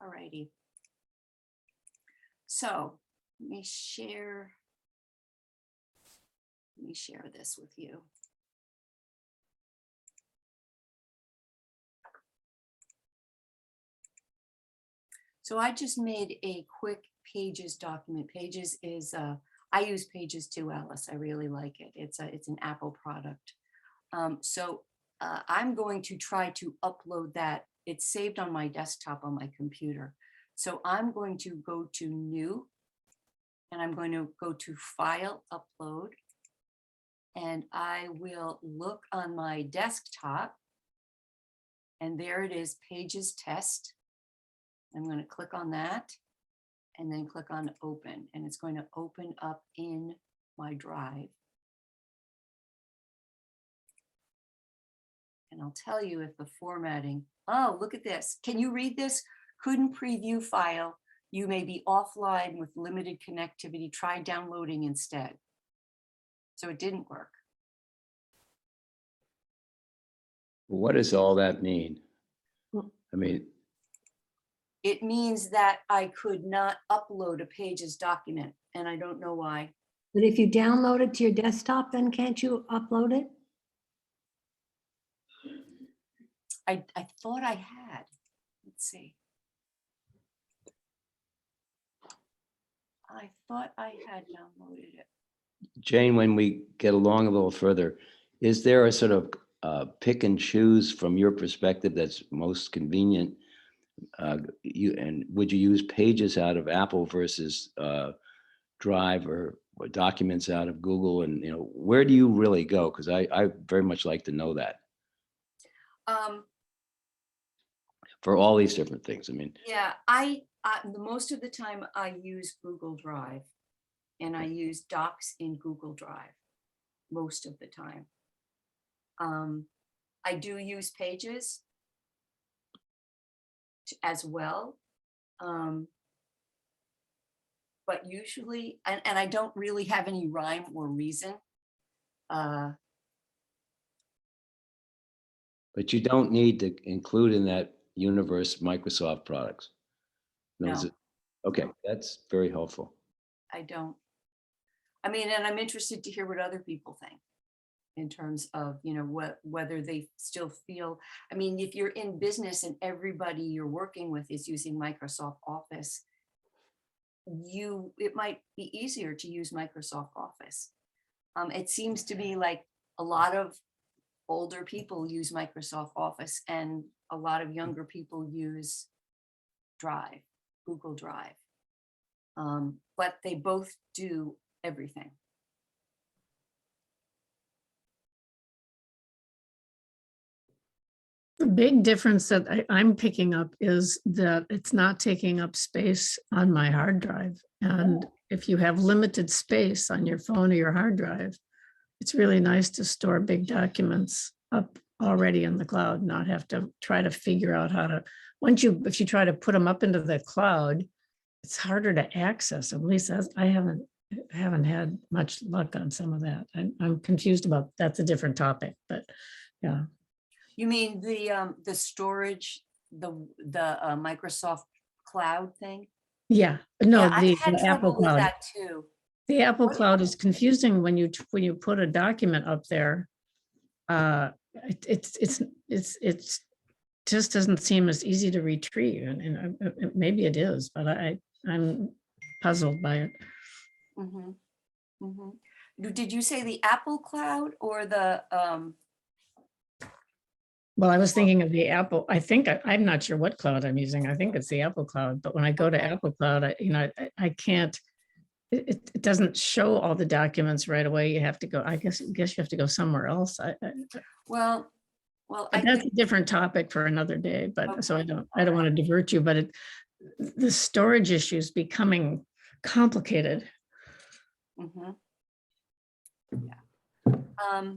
[SPEAKER 1] All righty. So let me share this with you. So I just made a quick Pages document. Pages is, I use Pages too, Alice. I really like it. It's an Apple product. I'm going to try to upload that. It's saved on my desktop on my computer. So I'm going to go to New, and I'm going to go to File, Upload, and I will look on my desktop, and there it is, Pages Test. I'm going to click on that and then click on Open, and it's going to open up in my drive. And I'll tell you if the formatting, oh, look at this. Can you read this? Couldn't preview file. You may be offline with limited connectivity. Try downloading instead. So it didn't work.
[SPEAKER 2] What does all that mean? I mean,
[SPEAKER 1] It means that I could not upload a Pages document, and I don't know why.
[SPEAKER 9] But if you download it to your desktop, then can't you upload it?
[SPEAKER 1] I thought I had. Let's see. I thought I had downloaded it.
[SPEAKER 2] Jane, when we get along a little further, is there a sort of pick and choose from your perspective that's most convenient? Would you use Pages out of Apple versus Drive or documents out of Google? And where do you really go? Because I very much like to know that for all these different things. I mean,
[SPEAKER 1] Yeah, the most of the time I use Google Drive, and I use Docs in Google Drive most of the time. I do use Pages as well. But usually, and I don't really have any rhyme or reason.
[SPEAKER 2] but you don't need to include in that universe Microsoft products.
[SPEAKER 1] No,
[SPEAKER 2] Okay, that's very helpful.
[SPEAKER 1] I don't. I mean, and I'm interested to hear what other people think in terms of, whether they still feel, I mean, if you're in business and everybody you're working with is using Microsoft Office, it might be easier to use Microsoft Office. It seems to be like a lot of older people use Microsoft Office and a lot of younger people use Drive, Google Drive. But they both do everything.
[SPEAKER 6] The big difference that I'm picking up is that it's not taking up space on my hard drive. And if you have limited space on your phone or your hard drive, it's really nice to store big documents up already in the cloud, not have to try to figure out how to, if you try to put them up into the cloud, it's harder to access. At least I haven't had much luck on some of that. I'm confused about, that's a different topic, but yeah.
[SPEAKER 1] You mean the storage, the Microsoft Cloud thing?
[SPEAKER 6] Yeah, no,
[SPEAKER 1] Yeah, I've
[SPEAKER 6] the
[SPEAKER 1] had
[SPEAKER 6] Apple
[SPEAKER 1] trouble with
[SPEAKER 6] Cloud.
[SPEAKER 1] that too.
[SPEAKER 6] The Apple
[SPEAKER 1] What-
[SPEAKER 6] Cloud is confusing when you put a document up there. It just doesn't seem as easy to retrieve, and maybe it is, but I'm puzzled by it.
[SPEAKER 1] Mhm, mhm. Did you say the Apple Cloud or the?
[SPEAKER 6] Well, I was thinking of the Apple. I'm not sure what cloud I'm using. I think it's the Apple Cloud, but when I go to Apple Cloud, I can't. It doesn't show all the documents right away. You have to go. I guess you have to go somewhere else.
[SPEAKER 1] Well,
[SPEAKER 6] But that's a different topic for another day. But so I don't want to divert you. But the storage issue is becoming complicated.
[SPEAKER 1] Mhm. Yeah.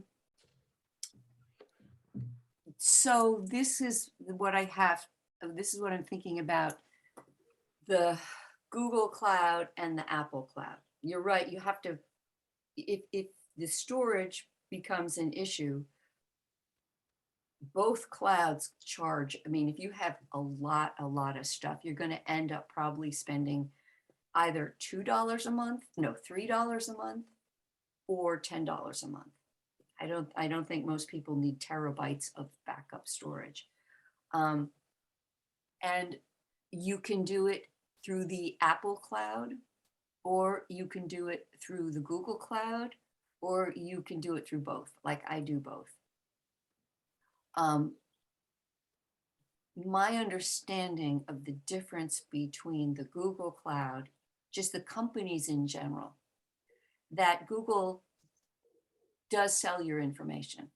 [SPEAKER 1] So this is what I have. This is what I'm thinking about. The Google Cloud and the Apple Cloud. You're right. You have to, if the storage becomes an issue, both clouds charge. I mean, if you have a lot of stuff, you're going to end up probably spending either $2 a month, no, $3 a month, or $10 a month. I don't think most people need terabytes of backup storage. And you can do it through the Apple Cloud, or you can do it through the Google Cloud, or you can do it through both, like I do both. My understanding of the difference between the Google Cloud, just the companies in general, that Google does sell your information.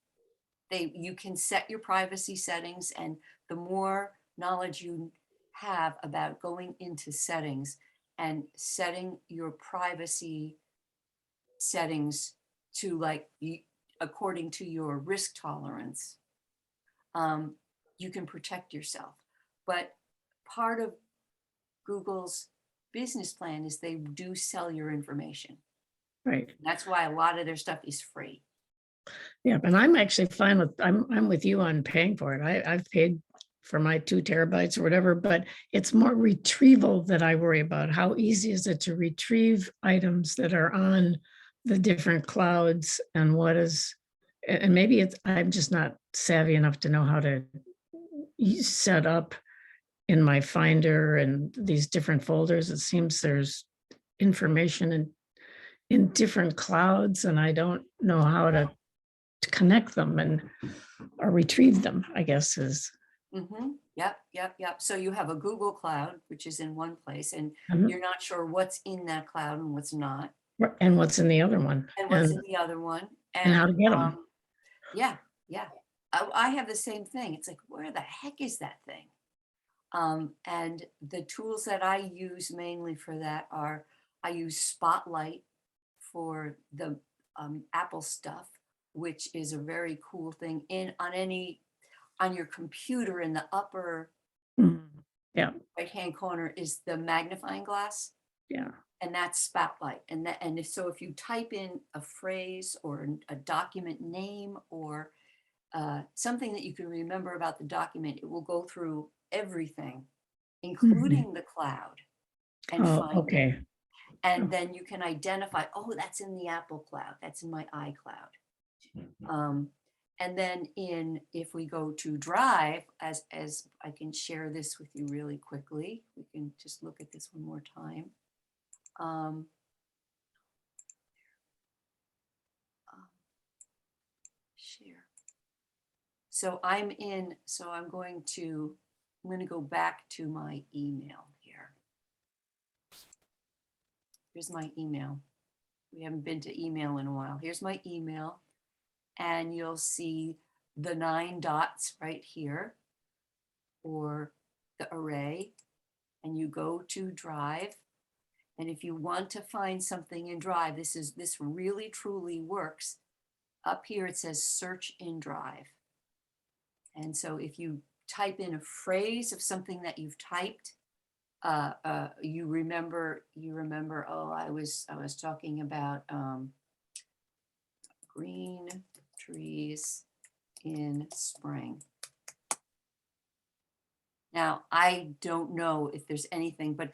[SPEAKER 1] You can set your privacy settings, and the more knowledge you have about going into settings and setting your privacy settings to according to your risk tolerance, you can protect yourself. But part of Google's business plan is they do sell your information.
[SPEAKER 6] Right.
[SPEAKER 1] That's why a lot of their stuff is free.
[SPEAKER 6] Yeah, and I'm actually fine with, I'm with you on paying for it. I've paid for my 2 terabytes or whatever, but it's more retrieval that I worry about. How easy is it to retrieve items that are on the different clouds, and what is, and maybe it's, I'm just not savvy enough to know how to set up in my Finder and these different folders. It seems there's information in different clouds, and I don't know how to connect them and or retrieve them, I guess is.
[SPEAKER 1] Yep. So you have a Google Cloud, which is in one place, and
[SPEAKER 6] Mhm.
[SPEAKER 1] you're not sure what's in that cloud and what's not,
[SPEAKER 6] And what's in the other one,
[SPEAKER 1] and what's in the other one,
[SPEAKER 6] and how to get them.
[SPEAKER 1] Yeah. I have the same thing. It's like, where the heck is that thing? And the tools that I use mainly for that are, I use Spotlight for the Apple stuff, which is a very cool thing. On your computer in the upper
[SPEAKER 6] Yeah,
[SPEAKER 1] right-hand corner is the magnifying glass,
[SPEAKER 6] yeah.
[SPEAKER 1] and that's Spotlight. So if you type in a phrase or a document name, or something that you can remember about the document, it will go through everything, including the cloud, and
[SPEAKER 6] Oh,
[SPEAKER 1] find it.
[SPEAKER 6] okay.
[SPEAKER 1] And then you can identify, oh, that's in the Apple Cloud, that's in my iCloud. And then if we go to Drive, as I can share this with you really quickly, we can just look at this one more time. Share. So I'm going to go back to my email here. Here's my email. We haven't been to email in a while. Here's my email. And you'll see the 9 dots right here, or the array. And you go to Drive. And if you want to find something in Drive, this really truly works. Up here it says search in Drive. And so if you type in a phrase of something that you've typed, you remember, oh, I was talking about green trees in spring. Now, I don't know if there's anything, I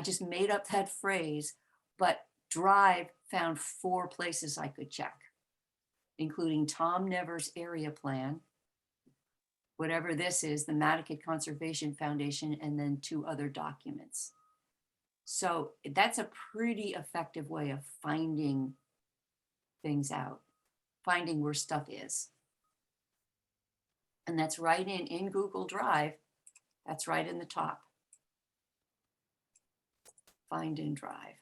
[SPEAKER 1] just made up that phrase, but Drive found 4 places I could check, including Tom Nevers' area plan, whatever this is, the Mattakit Conservation Foundation, and then 2 other documents. So that's a pretty effective way of finding things out, finding where stuff is. And that's right in Google Drive. That's right in the top. Find in Drive.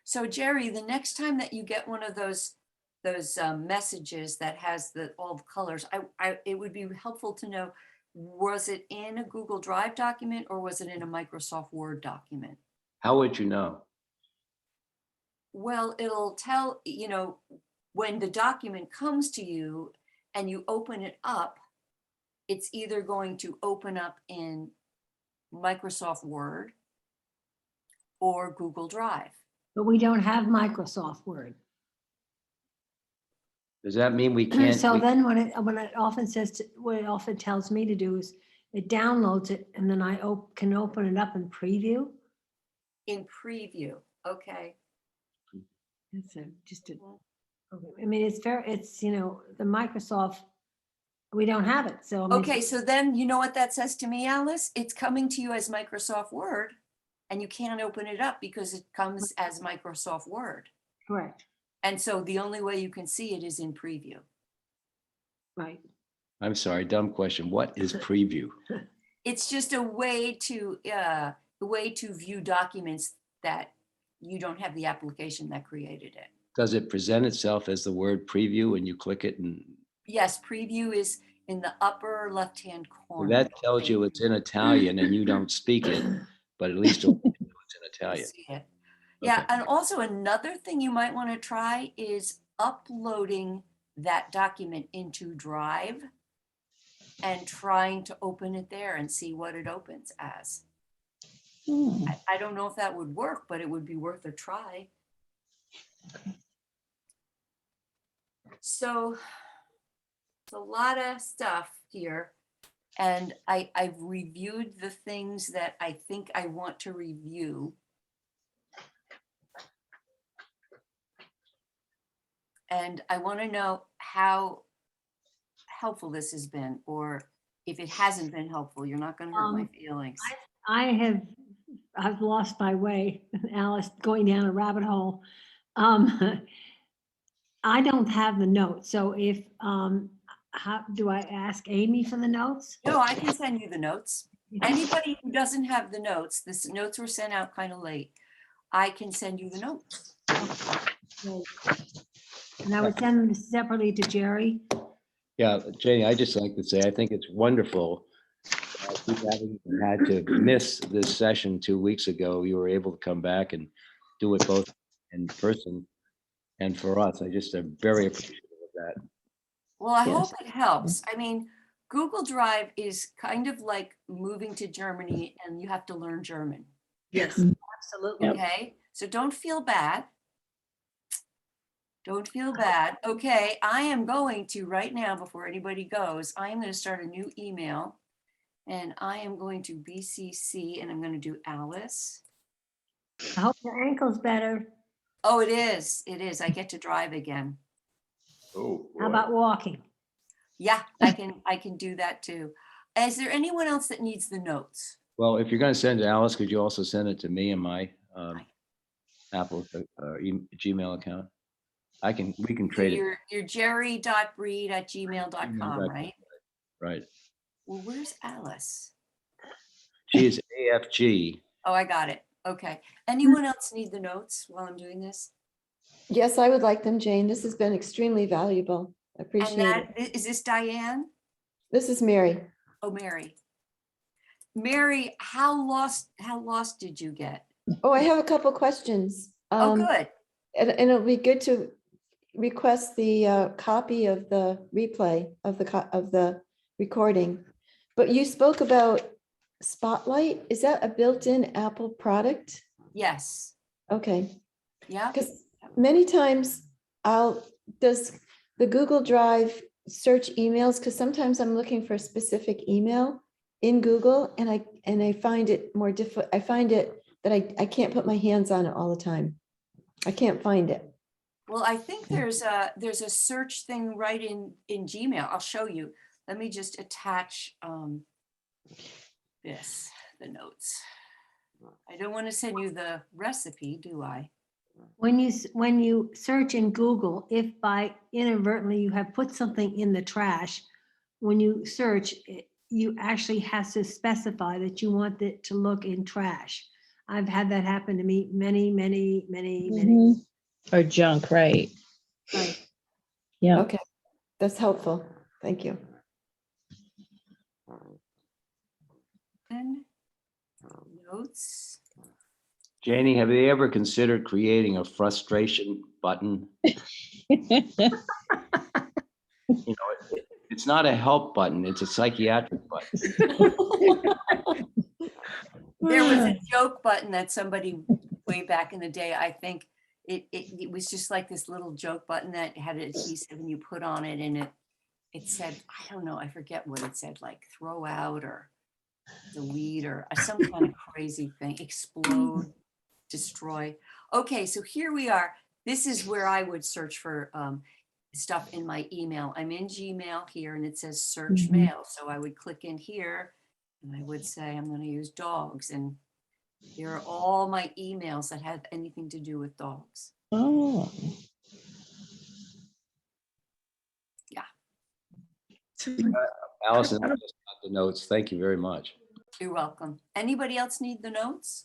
[SPEAKER 1] So Jerry, the next time that you get one of those messages that has all the colors, it would be helpful to know, was it in a Google Drive document or was it in a Microsoft Word document?
[SPEAKER 2] How would you know?
[SPEAKER 1] Well, it'll tell, when the document comes to you and you open it up, it's either going to open up in Microsoft Word or Google Drive.
[SPEAKER 9] But we don't have Microsoft Word.
[SPEAKER 2] Does that mean we can't?
[SPEAKER 9] So
[SPEAKER 2] we-
[SPEAKER 9] then when it often says, what it often tells me to do is it downloads it and then I can open it up in preview.
[SPEAKER 1] In preview, okay.
[SPEAKER 9] It's just a, I mean, it's, the Microsoft, we don't have it, so. I mean,
[SPEAKER 1] Okay, so then you know what that says to me, Alice? It's coming to you as Microsoft Word and you can't open it up because it comes as Microsoft Word.
[SPEAKER 9] Correct,
[SPEAKER 1] And so the only way you can see it is in preview.
[SPEAKER 9] right.
[SPEAKER 2] I'm sorry, dumb question. What is preview?
[SPEAKER 1] It's just a way to view documents that you don't have the application that created it.
[SPEAKER 2] Does it present itself as the word preview and you click it and
[SPEAKER 1] Yes, preview is in the upper left-hand corner.
[SPEAKER 2] that tells you it's in Italian and you don't speak it, but at least it's in Italian.
[SPEAKER 1] See it. Yeah,
[SPEAKER 2] Okay.
[SPEAKER 1] and also another thing you might want to try is uploading that document into Drive and trying to open it there and see what it opens as. I don't know if that would work, but it would be worth a try. So it's a lot of stuff here. And I've reviewed the things that I think I want to review. And I want to know how helpful this has been, or if it hasn't been helpful, you're not going to hurt my feelings.
[SPEAKER 9] I've lost my way, Alice, going down a rabbit hole. I don't have the notes, so if, how, do I ask Amy for the notes?
[SPEAKER 1] No, I can send you the notes. Anybody who doesn't have the notes, the notes were sent out kind of late. I can send you the notes.
[SPEAKER 9] And I would send them separately to Jerry.
[SPEAKER 2] Yeah, Janie, I just like to say, I think it's wonderful. We haven't had to miss this session 2 weeks ago. You were able to come back and do it both in person and for us. I just am very appreciative of that.
[SPEAKER 1] Well, I
[SPEAKER 10] Yes.
[SPEAKER 1] hope it helps. I mean, Google Drive is kind of like moving to Germany and you have to learn German.
[SPEAKER 9] Yes, absolutely.
[SPEAKER 10] Yep.
[SPEAKER 1] Okay, so don't feel bad. Don't feel bad. Okay, I am going to right now, before anybody goes, I am going to start a new email and I am going to BCC and I'm going to do Alice.
[SPEAKER 9] I hope your ankle's better.
[SPEAKER 1] Oh, it is. It is. I get to drive again.
[SPEAKER 2] Oh,
[SPEAKER 9] How about walking?
[SPEAKER 1] Yeah, I can do that too. Is there anyone else that needs the notes?
[SPEAKER 2] Well, if you're going to send it to Alice, could you also send it to me and my Apple Gmail account? We can trade it.
[SPEAKER 1] Your jerry.breed@gmail.com, right?
[SPEAKER 2] Right.
[SPEAKER 1] Well, where's Alice?
[SPEAKER 2] She is AFG.
[SPEAKER 1] Oh, I got it. Okay. Anyone else need the notes while I'm doing this?
[SPEAKER 10] Yes, I would like them, Jane. This has been extremely valuable. I
[SPEAKER 1] And
[SPEAKER 10] appreciate it.
[SPEAKER 1] is this Diane?
[SPEAKER 10] This is Mary.
[SPEAKER 1] Oh, Mary. Mary, how lost did you get?
[SPEAKER 10] Oh, I have a couple questions.
[SPEAKER 1] Oh, good.
[SPEAKER 10] And it'll be good to request the copy of the replay of the recording. But you spoke about Spotlight. Is that a built-in Apple product?
[SPEAKER 1] Yes.
[SPEAKER 10] Okay,
[SPEAKER 1] Yeah.
[SPEAKER 10] because many times does the Google Drive search emails? Because sometimes I'm looking for a specific email in Google and I find it more difficult. I find it that I can't put my hands on it all the time. I can't find it.
[SPEAKER 1] Well, I think there's a search thing right in Gmail. I'll show you. Let me just attach the notes. I don't want to send you the recipe, do I?
[SPEAKER 9] When you search in Google, if by inadvertently you have put something in the trash, when you search, you actually have to specify that you want it to look in trash. I've had that happen to me many.
[SPEAKER 8] Or junk, right?
[SPEAKER 9] Right.
[SPEAKER 8] Yeah.
[SPEAKER 10] Okay, that's helpful. Thank you.
[SPEAKER 1] And notes.
[SPEAKER 2] Janie, have you ever considered creating a frustration button? It's not a help button, it's a psychiatric button.
[SPEAKER 1] There was a joke button that somebody way back in the day, I think it was just like this little joke button that had adhesive and you put on it and it said, I don't know, I forget what it said, like throw out or delete or some kind of crazy thing, explode, destroy. Okay, so here we are. This is where I would search for stuff in my email. I'm in Gmail here and it says search mail. So I would click in here and I would say, I'm going to use dogs. And here are all my emails that have anything to do with dogs.
[SPEAKER 8] Oh,
[SPEAKER 2] Allison, I just got the notes. Thank you very much.
[SPEAKER 1] You're welcome. Anybody else need the notes?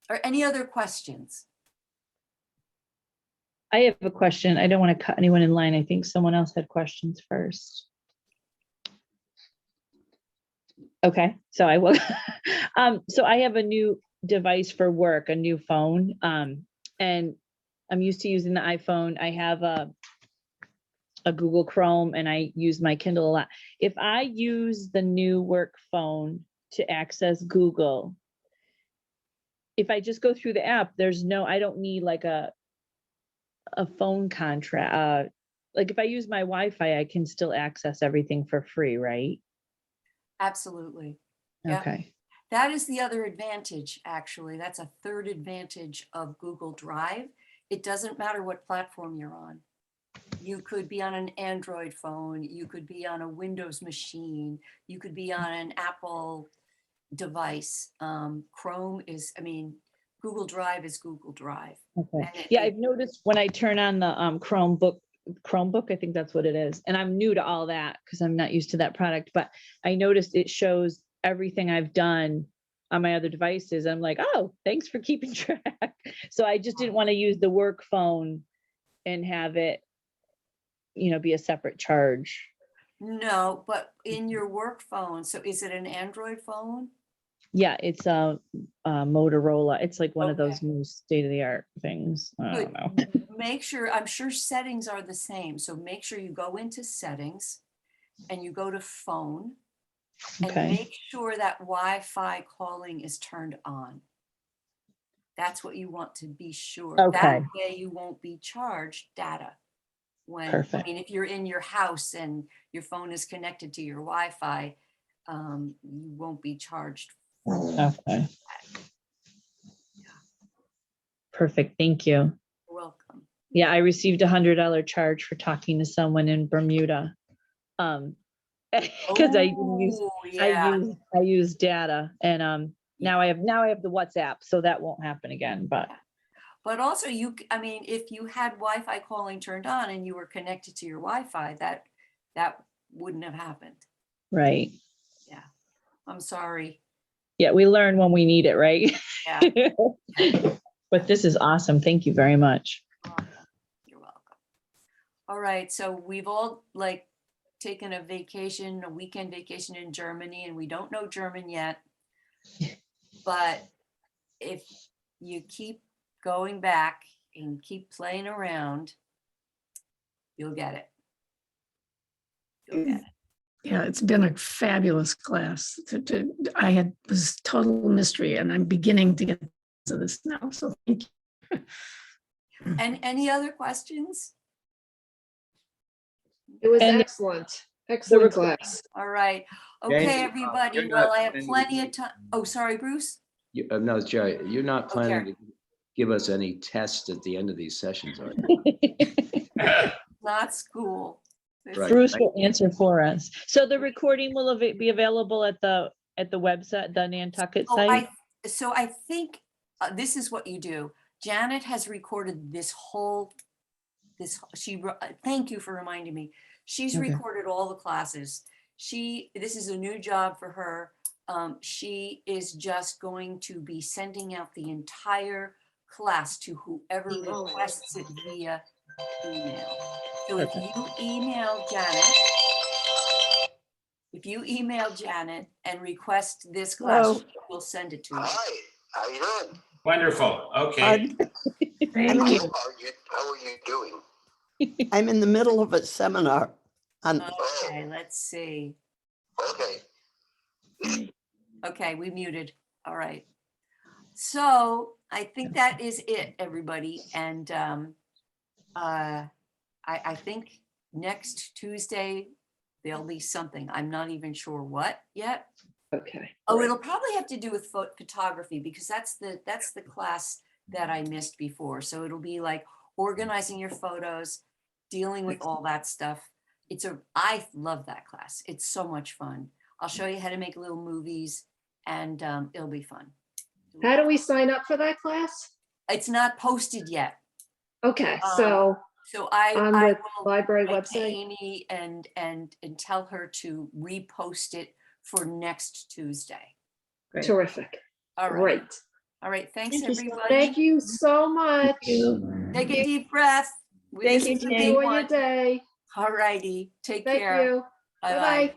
[SPEAKER 1] Or any other questions?
[SPEAKER 8] I have a question. I don't want to cut anyone in line. I think someone else had questions first. Okay, so I will. So I have a new device for work, a new phone, and I'm used to using the iPhone. I have a Google Chrome and I use my Kindle a lot. If I use the new work phone to access Google, if I just go through the app, I don't need like a phone contract. Like if I use my Wi-Fi, I can still access everything for free, right?
[SPEAKER 1] Absolutely. Yeah.
[SPEAKER 8] Okay.
[SPEAKER 1] That is the other advantage, actually. That's a third advantage of Google Drive. It doesn't matter what platform you're on. You could be on an Android phone, you could be on a Windows machine, you could be on an Apple device. Chrome is, Google Drive is Google Drive.
[SPEAKER 8] Okay. Yeah, I've noticed when I turn on the Chromebook, I think that's what it is. And I'm new to all that because I'm not used to that product, but I noticed it shows everything I've done on my other devices. I'm like, oh, thanks for keeping track. So I just didn't want to use the work phone and have it, be a separate charge.
[SPEAKER 1] No, but in your work phone, so is it an Android phone?
[SPEAKER 8] Yeah, it's a Motorola. It's like one of
[SPEAKER 1] Okay.
[SPEAKER 8] those new state-of-the-art things. I
[SPEAKER 1] Good.
[SPEAKER 8] don't know.
[SPEAKER 1] Make sure, I'm sure settings are the same. So make sure you go into settings and you go to phone and
[SPEAKER 8] Okay.
[SPEAKER 1] make sure that Wi-Fi calling is turned on. That's what you want to be sure. That
[SPEAKER 8] Okay.
[SPEAKER 1] way you won't be charged data.
[SPEAKER 8] Perfect.
[SPEAKER 1] If you're in your house and your phone is connected to your Wi-Fi, you won't be charged.
[SPEAKER 8] Okay. Perfect. Thank you.
[SPEAKER 1] You're welcome.
[SPEAKER 8] Yeah, I received $100 charge for talking to someone in Bermuda. Because I use data and now I have the WhatsApp, so that won't happen again.
[SPEAKER 1] But also if you had Wi-Fi calling turned on and you were connected to your Wi-Fi, that wouldn't have happened.
[SPEAKER 8] Right.
[SPEAKER 1] Yeah. I'm sorry.
[SPEAKER 8] Yeah, we learn when we need it, right?
[SPEAKER 1] Yeah.
[SPEAKER 8] But this is awesome. Thank you very much.
[SPEAKER 1] You're welcome. All right. So we've all taken a weekend vacation in Germany, and we don't know German yet. But if you keep going back and keep playing around, you'll get it. You'll get it.
[SPEAKER 6] Yeah, it's been a fabulous class. Was total mystery, and I'm beginning to get to this now. So thank you.
[SPEAKER 1] And any other questions?
[SPEAKER 12] It was
[SPEAKER 8] And
[SPEAKER 12] excellent. Excellent class.
[SPEAKER 1] All right. Okay, everybody.
[SPEAKER 2] you're
[SPEAKER 1] Well,
[SPEAKER 2] not
[SPEAKER 1] I have
[SPEAKER 2] planning-
[SPEAKER 1] plenty of time. Oh, sorry, Bruce.
[SPEAKER 2] No, Jerry, you're not planning
[SPEAKER 1] Okay.
[SPEAKER 2] to give us any tests at the end of these sessions, are you?
[SPEAKER 1] Not school.
[SPEAKER 2] Right.
[SPEAKER 8] Bruce will answer for us. So the recording will be available at the website, the Nantucket site?
[SPEAKER 1] So I think this is what you do. Janet has recorded thank you for reminding me. She's
[SPEAKER 8] Okay.
[SPEAKER 1] recorded all the classes. This is a new job for her. She is just going to be sending out the entire class to whoever requests it via email. So if you email Janet and request this class, we'll send it to you.
[SPEAKER 13] Hi, how you doing?
[SPEAKER 4] Wonderful. Okay.
[SPEAKER 6] Thank you.
[SPEAKER 13] How are you doing?
[SPEAKER 7] I'm in the middle of a seminar on
[SPEAKER 1] Okay, let's see.
[SPEAKER 13] Okay.
[SPEAKER 1] Okay, we muted. All right. So I think that is it, everybody. And I think next Tuesday, there'll be something. I'm not even sure what yet.
[SPEAKER 12] Okay.
[SPEAKER 1] Oh, it'll probably have to do with photography because that's the class that I missed before. So it'll be like organizing your photos, dealing with all that stuff. I love that class. It's so much fun. I'll show you how to make little movies and it'll be fun.
[SPEAKER 12] How do we sign up for that class?
[SPEAKER 1] It's not posted yet.
[SPEAKER 12] Okay,
[SPEAKER 1] Um,
[SPEAKER 12] so
[SPEAKER 1] So
[SPEAKER 12] on
[SPEAKER 1] I
[SPEAKER 12] the
[SPEAKER 1] will
[SPEAKER 12] library
[SPEAKER 1] write to
[SPEAKER 12] website?
[SPEAKER 1] Amy and tell her to repost it for next Tuesday.
[SPEAKER 10] Great.
[SPEAKER 12] Terrific.
[SPEAKER 1] All right.
[SPEAKER 12] Great.
[SPEAKER 1] All right. Thanks,
[SPEAKER 10] Thank you so
[SPEAKER 1] everybody.
[SPEAKER 12] Thank you so much.
[SPEAKER 1] Take a deep breath.
[SPEAKER 10] Thank
[SPEAKER 1] This
[SPEAKER 10] you,
[SPEAKER 1] is a
[SPEAKER 10] Janie.
[SPEAKER 1] big
[SPEAKER 12] Enjoy
[SPEAKER 1] one.
[SPEAKER 12] your day.
[SPEAKER 1] All righty. Take
[SPEAKER 12] Thank
[SPEAKER 1] care.
[SPEAKER 12] you.
[SPEAKER 1] Bye-bye.
[SPEAKER 12] Bye-bye.